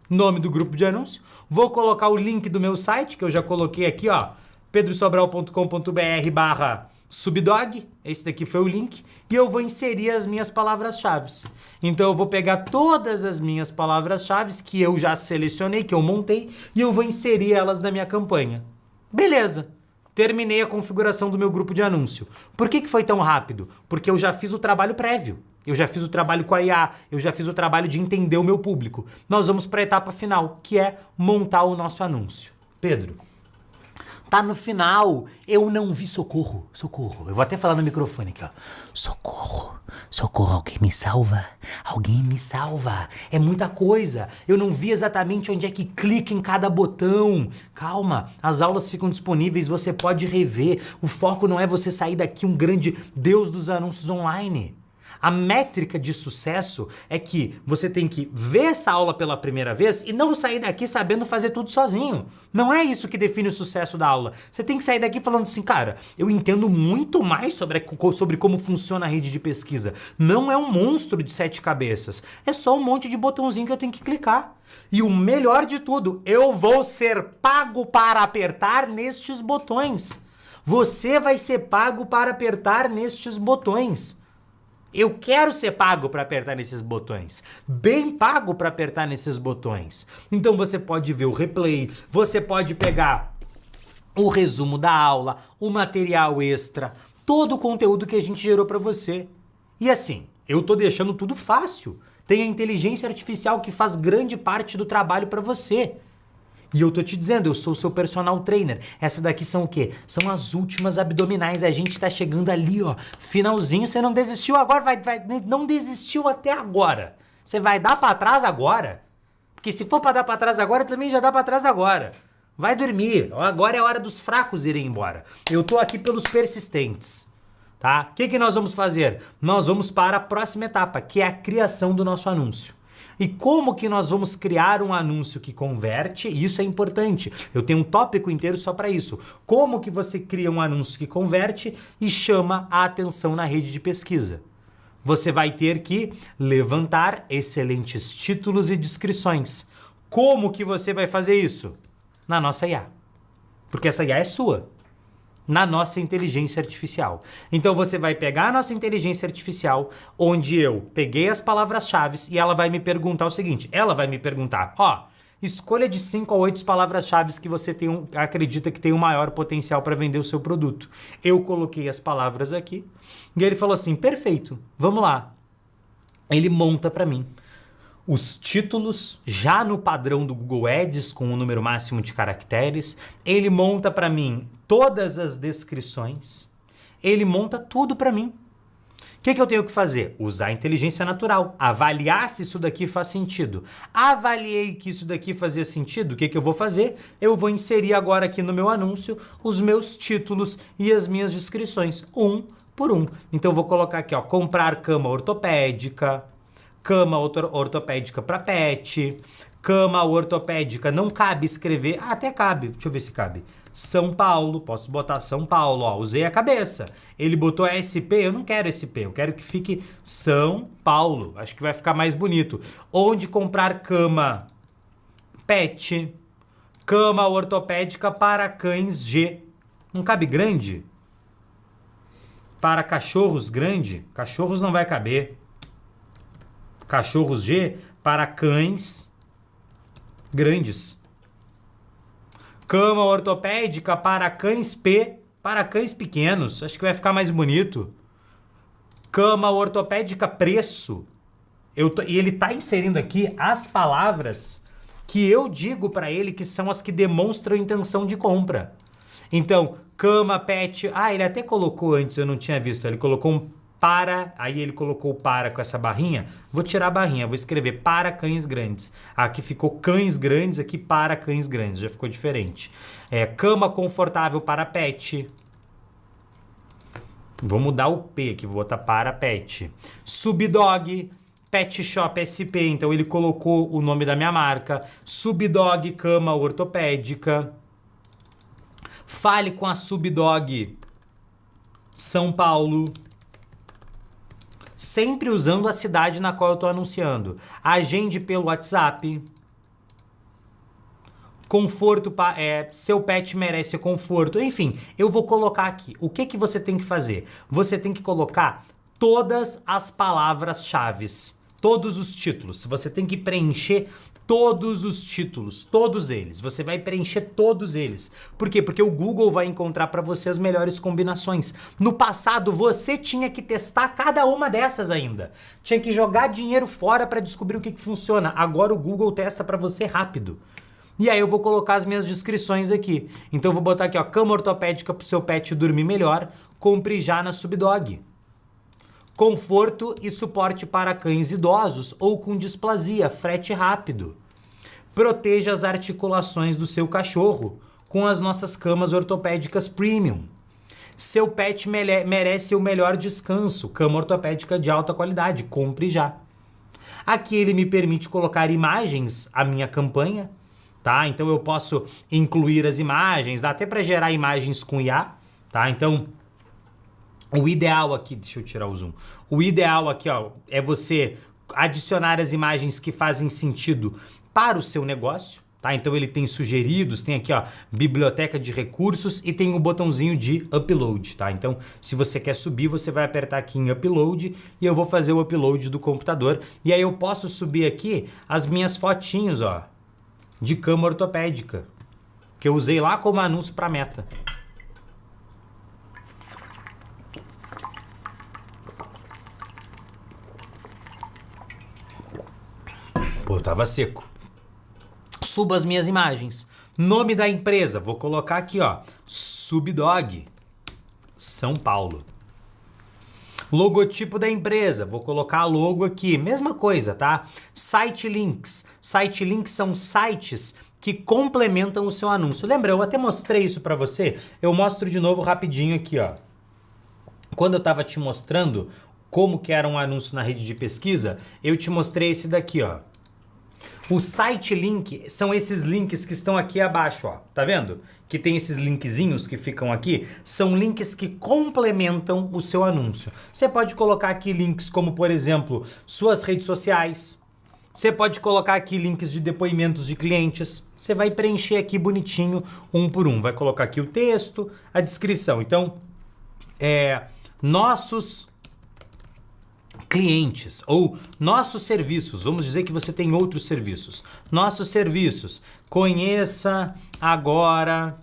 nome do grupo de anúncio, vou colocar o link do meu site, que eu já coloquei aqui, ó, pedrosobral.com.br/subdog, esse daqui foi o link, e eu vou inserir as minhas palavras-chave. Então eu vou pegar todas as minhas palavras-chave que eu já selecionei, que eu montei, e eu vou inserir elas na minha campanha. Beleza, terminei a configuração do meu grupo de anúncio. Por que foi tão rápido? Porque eu já fiz o trabalho prévio, eu já fiz o trabalho com a IA, eu já fiz o trabalho de entender o meu público. Nós vamos para a etapa final, que é montar o nosso anúncio. Pedro, Tá no final. Eu não vi socorro. Socorro. Eu vou até falar no microfone aqui, ó. Socorro. Socorro. Alguém me salva. Alguém me salva. É muita coisa. Eu não vi exatamente onde é que clica em cada botão. Calma. As aulas ficam disponíveis. Você pode rever. O foco não é você sair daqui um grande deus dos anúncios online. A métrica de sucesso é que você tem que ver essa aula pela primeira vez e não sair daqui sabendo fazer tudo sozinho. Não é isso que define o sucesso da aula. Você tem que sair daqui falando assim, cara, eu entendo muito mais sobre como funciona a rede de pesquisa. Não é um monstro de 7 cabeças. É só um monte de botãozinho que eu tenho que clicar. E o melhor de tudo, eu vou ser pago para apertar nestes botões. Você vai ser pago para apertar nestes botões. Eu quero ser pago para apertar nesses botões. Bem pago para apertar nesses botões. Então você pode ver o replay, você pode pegar o resumo da aula, o material extra, todo o conteúdo que a gente gerou para você. E assim, eu tô deixando tudo fácil. Tem a inteligência artificial que faz grande parte do trabalho para você. E eu tô te dizendo, eu sou o seu personal trainer. Essa daqui são o quê? São as últimas abdominais. A gente tá chegando ali, ó. Finalzinho, você não desistiu agora, não desistiu até agora. Você vai dar pra trás agora? Porque se for pra dar pra trás agora, também já dá pra trás agora. Vai dormir. Agora é a hora dos fracos irem embora. Eu tô aqui pelos persistentes. Tá? O que nós vamos fazer? Nós vamos para a próxima etapa, que é a criação do nosso anúncio. E como que nós vamos criar um anúncio que converte? Isso é importante. Eu tenho um tópico inteiro só para isso. Como que você cria um anúncio que converte e chama a atenção na rede de pesquisa? Você vai ter que levantar excelentes títulos e descrições. Como que você vai fazer isso? Na nossa IA. Porque essa IA é sua. Na nossa inteligência artificial. Então você vai pegar a nossa inteligência artificial, onde eu peguei as palavras-chave e ela vai me perguntar o seguinte, ela vai me perguntar, ó, escolha de 5 a 8 palavras-chave que você acredita que tem o maior potencial para vender o seu produto. Eu coloquei as palavras aqui e ele falou assim, perfeito, vamos lá. Ele monta para mim os títulos já no padrão do Google Ads com o número máximo de caracteres, ele monta para mim todas as descrições, ele monta tudo para mim. O que eu tenho que fazer? Usar a inteligência natural, avaliar se isso daqui faz sentido. Avaliei que isso daqui fazia sentido, o que eu vou fazer? Eu vou inserir agora aqui no meu anúncio os meus títulos e as minhas descrições, um por um. Então eu vou colocar aqui, ó, comprar cama ortopédica, cama ortopédica para pet, cama ortopédica, não cabe escrever, até cabe, deixa eu ver se cabe, São Paulo, posso botar São Paulo, ó, usei a cabeça, ele botou SP, eu não quero SP, eu quero que fique São Paulo, acho que vai ficar mais bonito. Onde comprar cama pet, cama ortopédica para cães G, não cabe grande? Para cachorros grande, cachorros não vai caber. Cachorros G para cães grandes. Cama ortopédica para cães P para cães pequenos. Acho que vai ficar mais bonito. Cama ortopédica preço. E ele está inserindo aqui as palavras que eu digo para ele que são as que demonstram intenção de compra. Então, cama, pet... Ah, ele até colocou antes, eu não tinha visto. Ele colocou um para, aí ele colocou para com essa barrinha, vou tirar a barrinha, vou escrever para cães grandes. Aqui ficou cães grandes, aqui para cães grandes, já ficou diferente. Cama confortável para pet. Vou mudar o P aqui, vou botar para pet. Subdog, Pet Shop SP, então ele colocou o nome da minha marca. Subdog, cama ortopédica. Fale com a Subdog São Paulo. Sempre usando a cidade na qual eu estou anunciando. Agende pelo WhatsApp. Conforto, seu pet merece conforto. Enfim, eu vou colocar aqui. O que você tem que fazer? Você tem que colocar todas as palavras-chave, todos os títulos. Você tem que preencher todos os títulos, todos eles. Você vai preencher todos eles. Por quê? Porque o Google vai encontrar para você as melhores combinações. No passado, você tinha que testar cada uma dessas ainda. Tinha que jogar dinheiro fora para descobrir o que funciona. Agora o Google testa para você rápido. E aí eu vou colocar as minhas descrições aqui. Então eu vou botar aqui, ó, cama ortopédica para o seu pet dormir melhor, compre já na Subdog. Conforto e suporte para cães idosos ou com displasia, frete rápido. Proteja as articulações do seu cachorro com as nossas camas ortopédicas premium. Seu pet merece o melhor descanso, cama ortopédica de alta qualidade, compre já. Aqui ele me permite colocar imagens à minha campanha, tá? Então eu posso incluir as imagens, dá até para gerar imagens com IA, tá? Então o ideal aqui, deixa eu tirar o zoom. O ideal aqui, ó, é você adicionar as imagens que fazem sentido para o seu negócio, tá? Então ele tem sugeridos, tem aqui, ó, biblioteca de recursos e tem o botãozinho de upload, tá? Então, se você quer subir, você vai apertar aqui em upload e eu vou fazer o upload do computador. E aí eu posso subir aqui as minhas fotinhos, ó, de cama ortopédica, que eu usei lá como anúncio para Meta. Pô, eu tava seco. Suba as minhas imagens. Nome da empresa, vou colocar aqui, ó, Subdog, São Paulo. Logotipo da empresa, vou colocar a logo aqui, mesma coisa, tá? Site links. Site links são sites que complementam o seu anúncio. Lembra, eu até mostrei isso pra você. Eu mostro de novo rapidinho aqui, ó. Quando eu tava te mostrando como que era um anúncio na rede de pesquisa, eu te mostrei esse daqui, ó. O site link são esses links que estão aqui abaixo, ó. Tá vendo? Que tem esses linkzinhos que ficam aqui. São links que complementam o seu anúncio. Você pode colocar aqui links como, por exemplo, suas redes sociais. Você pode colocar aqui links de depoimentos de clientes. Você vai preencher aqui bonitinho, um por um. Vai colocar aqui o texto, a descrição. Então, nossos clientes ou nossos serviços, vamos dizer que você tem outros serviços. Nossos serviços, conheça agora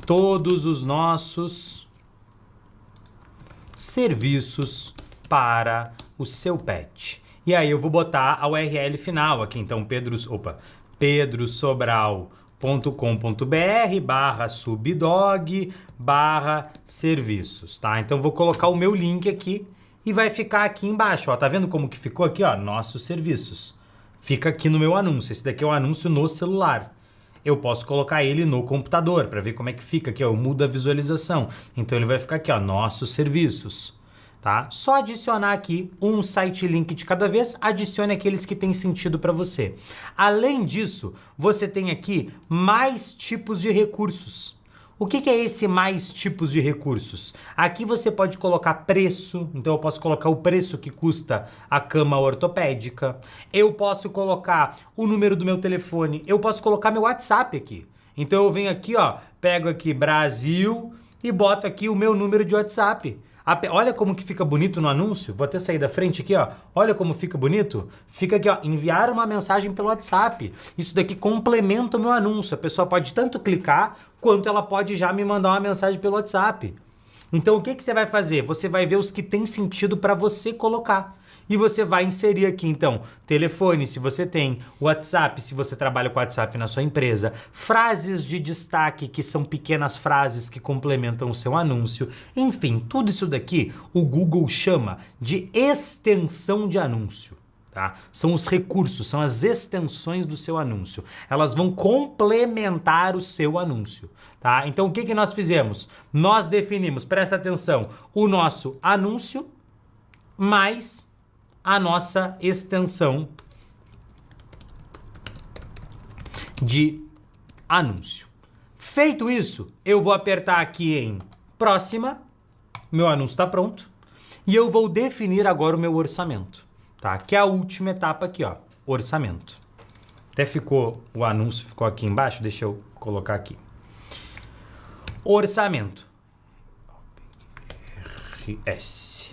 todos os nossos serviços para o seu pet. E aí eu vou botar a URL final aqui, então pedrosobral.com.br/subdog/serviços, tá? Então vou colocar o meu link aqui e vai ficar aqui embaixo, ó. Tá vendo como que ficou aqui, ó? Nossos serviços. Fica aqui no meu anúncio. Esse daqui é o anúncio no celular. Eu posso colocar ele no computador para ver como é que fica aqui, ó. Eu mudo a visualização. Então ele vai ficar aqui, ó, nossos serviços. Tá? Só adicionar aqui um site link de cada vez, adicione aqueles que têm sentido para você. Além disso, você tem aqui mais tipos de recursos. O que é esse mais tipos de recursos? Aqui você pode colocar preço, então eu posso colocar o preço que custa a cama ortopédica. Eu posso colocar o número do meu telefone, eu posso colocar meu WhatsApp aqui. Então eu venho aqui, ó, pego aqui Brasil e boto aqui o meu número de WhatsApp. Olha como que fica bonito no anúncio. Vou até sair da frente aqui, ó. Olha como fica bonito. Fica aqui, ó, enviar uma mensagem pelo WhatsApp. Isso daqui complementa o meu anúncio. A pessoa pode tanto clicar, quanto ela pode já me mandar uma mensagem pelo WhatsApp. Então o que você vai fazer? Você vai ver os que tem sentido para você colocar. E você vai inserir aqui, então, telefone, se você tem, WhatsApp, se você trabalha com WhatsApp na sua empresa, frases de destaque, que são pequenas frases que complementam o seu anúncio. Enfim, tudo isso daqui o Google chama de extensão de anúncio. Tá? São os recursos, são as extensões do seu anúncio. Elas vão complementar o seu anúncio. Tá? Então, o que nós fizemos? Nós definimos, presta atenção, o nosso anúncio mais a nossa extensão de anúncio. Feito isso, eu vou apertar aqui em próxima, meu anúncio está pronto, e eu vou definir agora o meu orçamento, tá? Que é a última etapa aqui, ó, orçamento. Até ficou, o anúncio ficou aqui embaixo, deixa eu colocar aqui. Orçamento.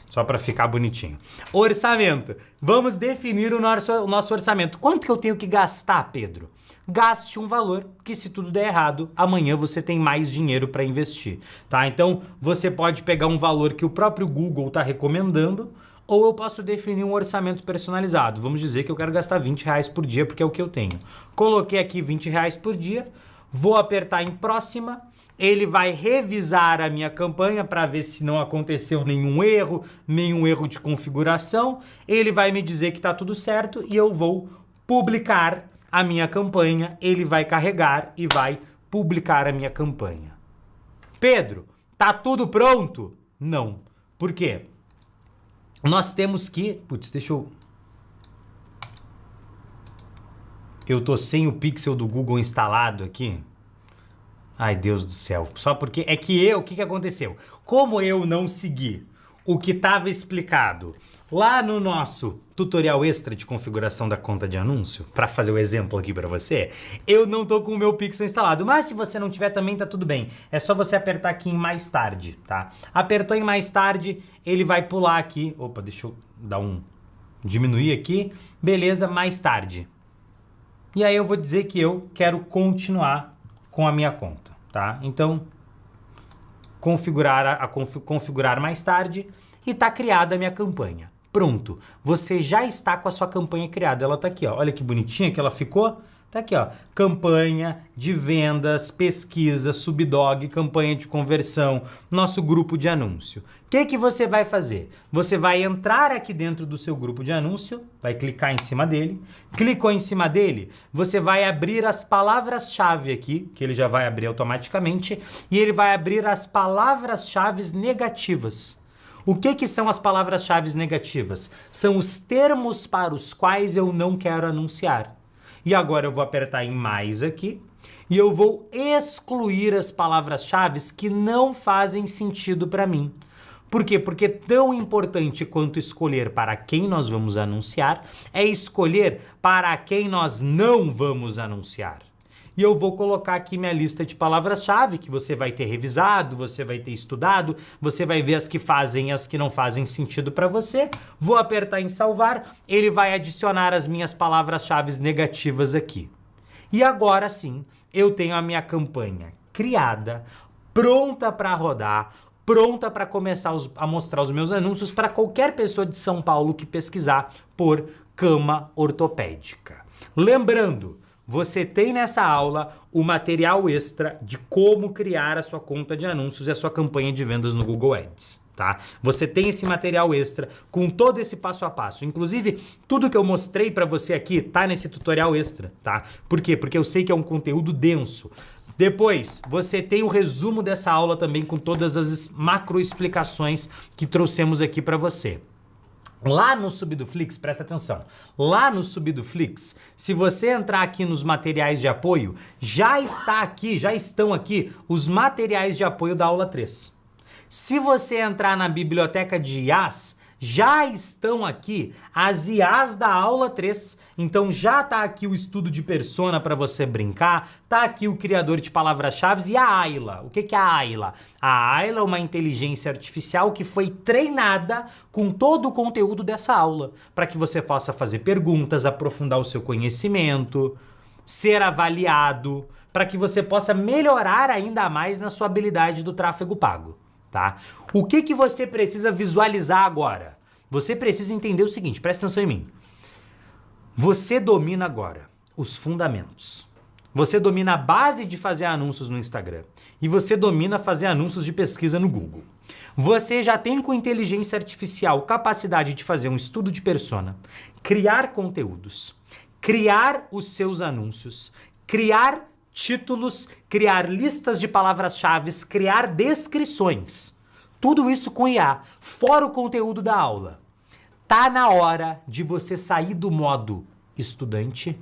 Só para ficar bonitinho. Orçamento. Vamos definir o nosso orçamento. Quanto que eu tenho que gastar, Pedro? Gaste um valor que, se tudo der errado, amanhã você tem mais dinheiro para investir, tá? Então, você pode pegar um valor que o próprio Google está recomendando ou eu posso definir um orçamento personalizado. Vamos dizer que eu quero gastar R$20 por dia, porque é o que eu tenho. Coloquei aqui R$20 por dia, vou apertar em próxima, ele vai revisar a minha campanha para ver se não aconteceu nenhum erro de configuração, ele vai me dizer que está tudo certo e eu vou publicar a minha campanha, ele vai carregar e vai publicar a minha campanha. Pedro, tá tudo pronto? Não. Por quê? Nós temos que... Putz, deixa eu... Eu tô sem o pixel do Google instalado aqui. Ai, Deus do céu. Só porque é que o que aconteceu? Como eu não segui o que estava explicado lá no nosso tutorial extra de configuração da conta de anúncio, para fazer o exemplo aqui para você, eu não tô com o meu pixel instalado. Mas se você não tiver também, tá tudo bem. É só você apertar aqui em mais tarde, tá? Apertou em mais tarde, ele vai pular aqui. Opa, deixa eu dar diminuir aqui. Beleza, mais tarde. E aí eu vou dizer que eu quero continuar com a minha conta, tá? Então, configurar mais tarde e tá criada a minha campanha. Pronto, você já está com a sua campanha criada. Ela tá aqui, ó. Olha que bonitinha que ela ficou. Tá aqui, ó. Campanha de vendas, pesquisa, subdog, campanha de conversão, nosso grupo de anúncio. O que você vai fazer? Você vai entrar aqui dentro do seu grupo de anúncio, vai clicar em cima dele. Clicou em cima dele, você vai abrir as palavras-chave aqui, que ele já vai abrir automaticamente, e ele vai abrir as palavras-chave negativas. O que são as palavras-chave negativas? São os termos para os quais eu não quero anunciar. E agora eu vou apertar em mais aqui e eu vou excluir as palavras-chave que não fazem sentido para mim. Por quê? Porque tão importante quanto escolher para quem nós vamos anunciar é escolher para quem nós não vamos anunciar. E eu vou colocar aqui minha lista de palavras-chave que você vai ter revisado, você vai ter estudado, você vai ver as que fazem e as que não fazem sentido para você. Vou apertar em salvar, ele vai adicionar as minhas palavras-chave negativas aqui. E agora sim, eu tenho a minha campanha criada, pronta para rodar, pronta para começar a mostrar os meus anúncios para qualquer pessoa de São Paulo que pesquisar por cama ortopédica. Lembrando, você tem nessa aula o material extra de como criar a sua conta de anúncios e a sua campanha de vendas no Google Ads, tá? Você tem esse material extra com todo esse passo a passo. Inclusive, tudo que eu mostrei para você aqui tá nesse tutorial extra, tá? Por quê? Porque eu sei que é um conteúdo denso. Depois, você tem o resumo dessa aula também com todas as macro explicações que trouxemos aqui para você. Lá no Subduflix, presta atenção, lá no Subduflix, se você entrar aqui nos materiais de apoio, já estão aqui os materiais de apoio da aula 3. Se você entrar na biblioteca de IAs, já estão aqui as IAs da aula 3. Então já tá aqui o estudo de persona para você brincar, tá aqui o criador de palavras-chave e a Ayla. O que é a Ayla? A Ayla é uma inteligência artificial que foi treinada com todo o conteúdo dessa aula, para que você possa fazer perguntas, aprofundar o seu conhecimento, ser avaliado, para que você possa melhorar ainda mais na sua habilidade do tráfego pago. Tá? O que você precisa visualizar agora? Você precisa entender o seguinte, presta atenção em mim. Você domina agora os fundamentos. Você domina a base de fazer anúncios no Instagram. E você domina fazer anúncios de pesquisa no Google. Você já tem com inteligência artificial capacidade de fazer um estudo de persona, criar conteúdos, criar os seus anúncios, criar títulos, criar listas de palavras-chave, criar descrições. Tudo isso com IA, fora o conteúdo da aula. Tá na hora de você sair do modo estudante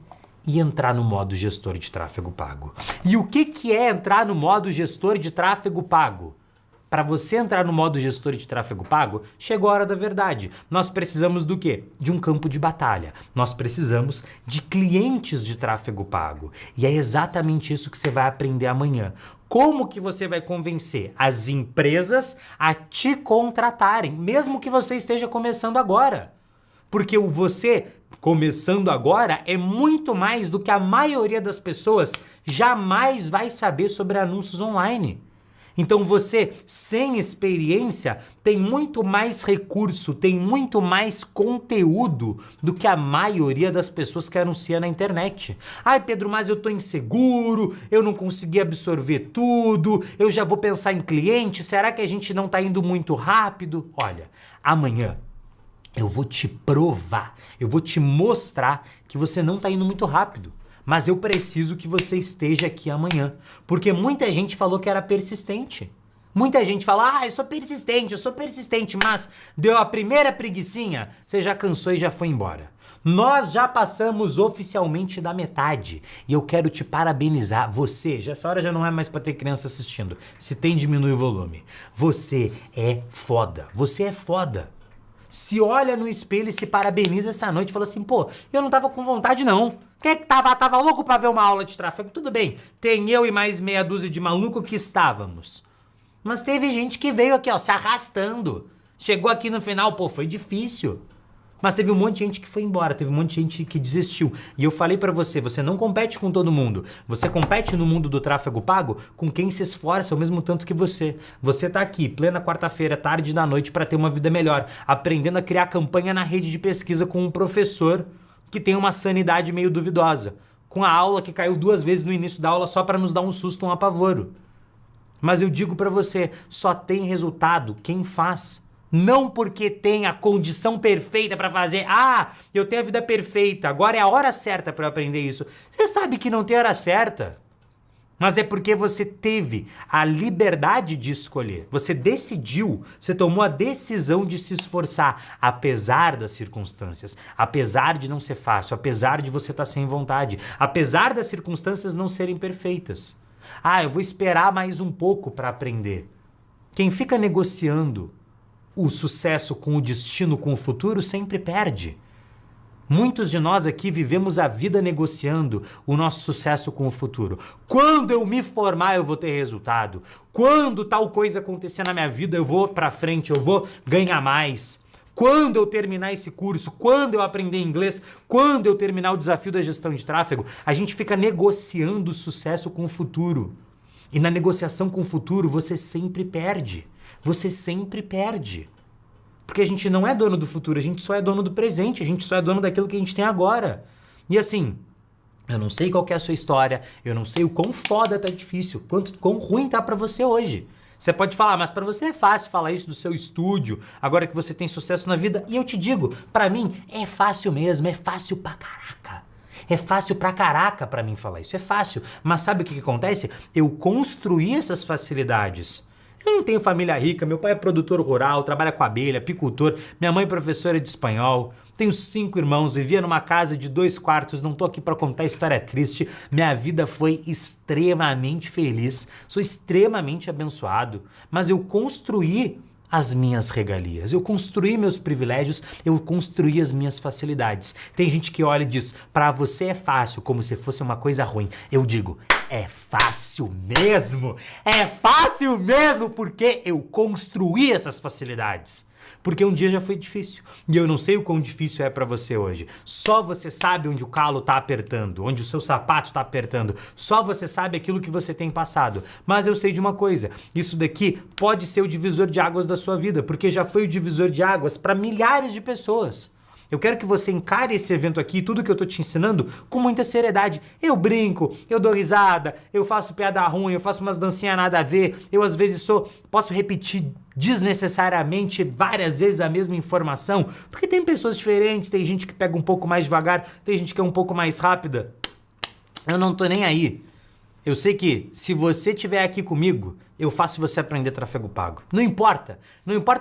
e entrar no modo gestor de tráfego pago. E o que é entrar no modo gestor de tráfego pago? Para você entrar no modo gestor de tráfego pago, chegou a hora da verdade. Nós precisamos do quê? De um campo de batalha. Nós precisamos de clientes de tráfego pago. E é exatamente isso que você vai aprender amanhã. Como que você vai convencer as empresas a te contratarem, mesmo que você esteja começando agora? Porque o você começando agora é muito mais do que a maioria das pessoas jamais vai saber sobre anúncios online. Então você, sem experiência, tem muito mais recurso, tem muito mais conteúdo do que a maioria das pessoas que anuncia na internet. Ai, Pedro, mas eu tô inseguro, eu não consegui absorver tudo, eu já vou pensar em cliente, será que a gente não tá indo muito rápido? Olha, amanhã eu vou te provar, eu vou te mostrar que você não tá indo muito rápido. Mas eu preciso que você esteja aqui amanhã. Porque muita gente falou que era persistente. Muita gente fala, eu sou persistente, mas deu a primeira preguicinha, você já cansou e já foi embora. Nós já passamos oficialmente da metade. E eu quero te parabenizar. Você, essa hora já não é mais para ter criança assistindo. Se tem, diminui o volume. Você é foda. Você é foda. Se olha no espelho e se parabeniza essa noite e fala assim, pô, eu não tava com vontade não. Quem é que tava louco pra ver uma aula de tráfego? Tudo bem, tem eu e mais meia dúzia de maluco que estávamos. Mas teve gente que veio aqui, ó, se arrastando. Chegou aqui no final, pô, foi difícil. Mas teve um monte de gente que foi embora, teve um monte de gente que desistiu. E eu falei pra você, você não compete com todo mundo. Você compete no mundo do tráfego pago com quem se esforça ao mesmo tanto que você. Você tá aqui, plena quarta-feira, tarde da noite, pra ter uma vida melhor, aprendendo a criar campanha na rede de pesquisa com um professor que tem uma sanidade meio duvidosa, com a aula que caiu 2 vezes no início da aula só pra nos dar um susto, um apavoro. Mas eu digo pra você, só tem resultado quem faz. Não porque tem a condição perfeita pra fazer, eu tenho a vida perfeita, agora é a hora certa pra eu aprender isso. Você sabe que não tem hora certa. Mas é porque você teve a liberdade de escolher. Você decidiu, você tomou a decisão de se esforçar, apesar das circunstâncias, apesar de não ser fácil, apesar de você estar sem vontade, apesar das circunstâncias não serem perfeitas. Eu vou esperar mais um pouco para aprender. Quem fica negociando o sucesso com o destino, com o futuro, sempre perde. Muitos de nós aqui vivemos a vida negociando o nosso sucesso com o futuro. Quando eu me formar, eu vou ter resultado. Quando tal coisa acontecer na minha vida, eu vou pra frente, eu vou ganhar mais. Quando eu terminar esse curso, quando eu aprender inglês, quando eu terminar o desafio da gestão de tráfego, a gente fica negociando o sucesso com o futuro. E na negociação com o futuro, você sempre perde. Você sempre perde. Porque a gente não é dono do futuro, a gente só é dono do presente, a gente só é dono daquilo que a gente tem agora. E assim, eu não sei qual que é a sua história, eu não sei o quão foda tá difícil, quão ruim tá pra você hoje. Você pode falar, mas pra você é fácil falar isso do seu estúdio, agora que você tem sucesso na vida. E eu te digo, pra mim é fácil mesmo, é fácil pra caraca. É fácil pra caraca pra mim falar isso, é fácil. Mas sabe o que acontece? Eu construí essas facilidades. Eu não tenho família rica, meu pai é produtor rural, trabalha com abelha, apicultor, minha mãe é professora de espanhol, tenho 5 irmãos, vivia numa casa de 2 quartos, não tô aqui pra contar história triste, minha vida foi extremamente feliz, sou extremamente abençoado, mas eu construí as minhas regalias, eu construí meus privilégios, eu construí as minhas facilidades. Tem gente que olha e diz, pra você é fácil, como se fosse uma coisa ruim. Eu digo, é fácil mesmo porque eu construí essas facilidades. Porque um dia já foi difícil. E eu não sei o quão difícil é pra você hoje. Só você sabe onde o calo tá apertando, onde o seu sapato tá apertando. Só você sabe aquilo que você tem passado. Mas eu sei de uma coisa, isso daqui pode ser o divisor de águas da sua vida, porque já foi o divisor de águas para milhares de pessoas. Eu quero que você encare esse evento aqui, tudo que eu tô te ensinando, com muita seriedade. Eu brinco, eu dou risada, eu faço piada ruim, eu faço umas dancinhas nada a ver, eu às vezes posso repetir desnecessariamente várias vezes a mesma informação, porque tem pessoas diferentes, tem gente que pega um pouco mais devagar, tem gente que é um pouco mais rápida. Eu não tô nem aí. Eu sei que se você estiver aqui comigo, eu faço você aprender tráfego pago. Não importa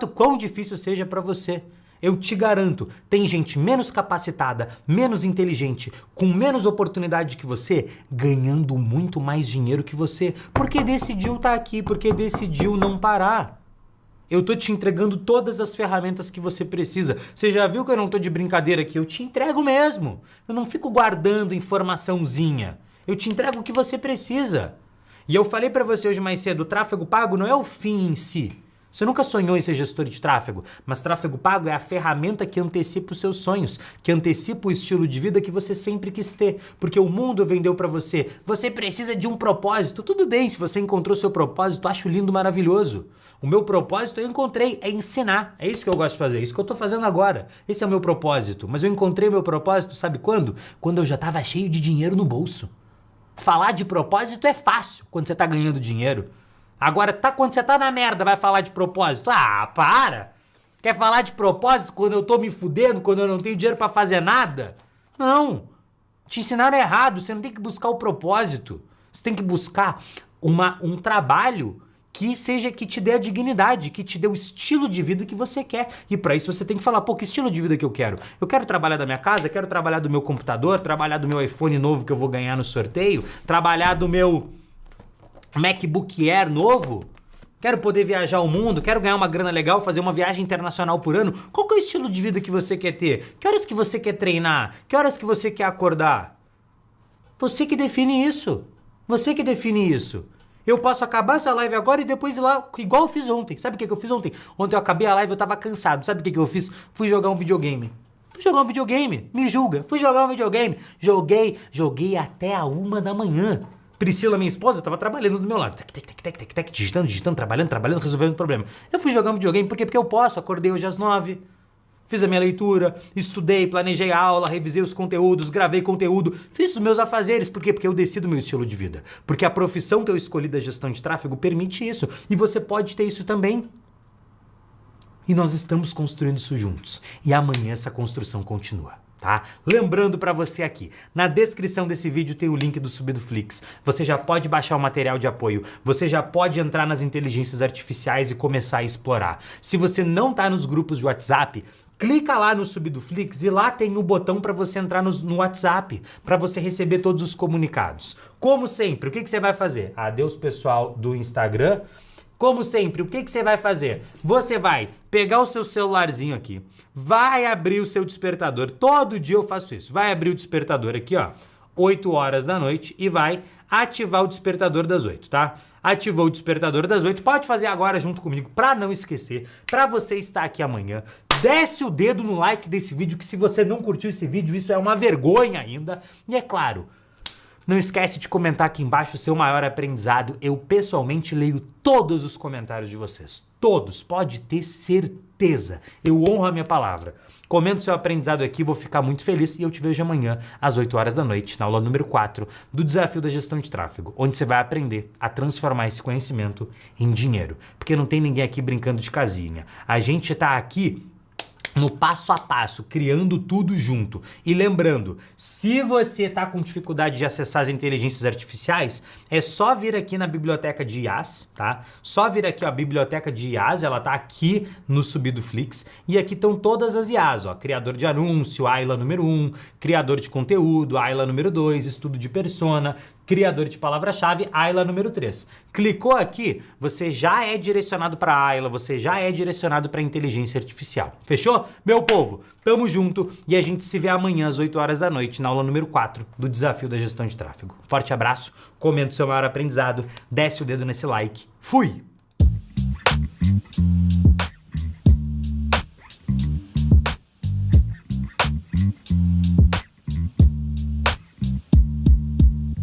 o quão difícil seja pra você. Eu te garanto, tem gente menos capacitada, menos inteligente, com menos oportunidade que você, ganhando muito mais dinheiro que você, porque decidiu estar aqui, porque decidiu não parar. Eu tô te entregando todas as ferramentas que você precisa. Você já viu que eu não tô de brincadeira aqui? Eu te entrego mesmo. Eu não fico guardando informaçãozinha. Eu te entrego o que você precisa. E eu falei pra você hoje mais cedo, o tráfego pago não é o fim em si. Você nunca sonhou em ser gestor de tráfego, mas tráfego pago é a ferramenta que antecipa os seus sonhos, que antecipa o estilo de vida que você sempre quis ter, porque o mundo vendeu pra você. Você precisa de um propósito. Tudo bem, se você encontrou seu propósito, acho lindo, maravilhoso. O meu propósito eu encontrei, é ensinar. É isso que eu gosto de fazer, é isso que eu tô fazendo agora. Esse é o meu propósito. Mas eu encontrei meu propósito, sabe quando? Quando eu já tava cheio de dinheiro no bolso. Falar de propósito é fácil quando você tá ganhando dinheiro. Agora, quando você tá na merda, vai falar de propósito? Ah, para! Quer falar de propósito quando eu tô me fudendo, quando eu não tenho dinheiro pra fazer nada? Não! Te ensinaram errado, você não tem que buscar o propósito. Você tem que buscar um trabalho que te dê a dignidade, que te dê o estilo de vida que você quer. E pra isso você tem que falar, pô, que estilo de vida que eu quero? Eu quero trabalhar da minha casa, quero trabalhar do meu computador, trabalhar do meu iPhone novo que eu vou ganhar no sorteio, trabalhar do meu MacBook Air novo, quero poder viajar o mundo, quero ganhar uma grana legal, fazer uma viagem internacional por ano. Qual que é o estilo de vida que você quer ter? Que horas que você quer treinar? Que horas que você quer acordar? Você que define isso. Você que define isso. Eu posso acabar essa live agora e depois ir lá, igual eu fiz ontem. Sabe o que eu fiz ontem? Ontem eu acabei a live, eu tava cansado. Sabe o que eu fiz? Fui jogar um videogame. Me julga. Fui jogar um videogame. Joguei até a 1 da manhã. Priscila, minha esposa, tava trabalhando do meu lado. Digitando, trabalhando, resolvendo problema. Eu fui jogar um videogame, por quê? Porque eu posso. Acordei hoje às 9, fiz a minha leitura, estudei, planejei a aula, revisei os conteúdos, gravei conteúdo, fiz os meus afazeres. Por quê? Porque eu decido o meu estilo de vida. Porque a profissão que eu escolhi da gestão de tráfego permite isso. E você pode ter isso também. E nós estamos construindo isso juntos. E amanhã essa construção continua. Tá? Lembrando pra você aqui, na descrição desse vídeo tem o link do Subidoflix. Você já pode baixar o material de apoio, você já pode entrar nas inteligências artificiais e começar a explorar. Se você não tá nos grupos de WhatsApp, clica lá no Subidoflix e lá tem o botão para você entrar no WhatsApp, para você receber todos os comunicados. Como sempre, o que você vai fazer? Adeus, pessoal do Instagram. Como sempre, o que você vai fazer? Você vai pegar o seu celularzinho aqui, vai abrir o seu despertador. Todo dia eu faço isso. Vai abrir o despertador aqui, ó, 8 horas da noite e vai ativar o despertador das 8, tá? Ativou o despertador das 8, pode fazer agora junto comigo pra não esquecer, pra você estar aqui amanhã. Desce o dedo no like desse vídeo, que se você não curtiu esse vídeo, isso é uma vergonha ainda. E é claro, não esquece de comentar aqui embaixo o seu maior aprendizado. Eu pessoalmente leio todos os comentários de vocês. Todos, pode ter certeza. Eu honro a minha palavra. Comenta o seu aprendizado aqui, vou ficar muito feliz e eu te vejo amanhã às 8 horas da noite, na aula número 4 do Desafio da Gestão de Tráfego, onde você vai aprender a transformar esse conhecimento em dinheiro. Porque não tem ninguém aqui brincando de casinha. A gente tá aqui no passo a passo, criando tudo junto. E lembrando, se você tá com dificuldade de acessar as inteligências artificiais, é só vir aqui na biblioteca de IAs, tá? Só vir aqui, ó, a biblioteca de IAs, ela tá aqui no Subidoflix, e aqui estão todas as IAs, ó, criador de anúncio, AILA número 1, criador de conteúdo, AILA número 2, estudo de persona, criador de palavra-chave, AILA número 3. Clicou aqui, você já é direcionado para a AILA, você já é direcionado para a inteligência artificial. Fechou? Meu povo, tamo junto e a gente se vê amanhã às 8 horas da noite na aula número 4 do Desafio da Gestão de Tráfego. Forte abraço, comenta o seu maior aprendizado, desce o dedo nesse like. Fui!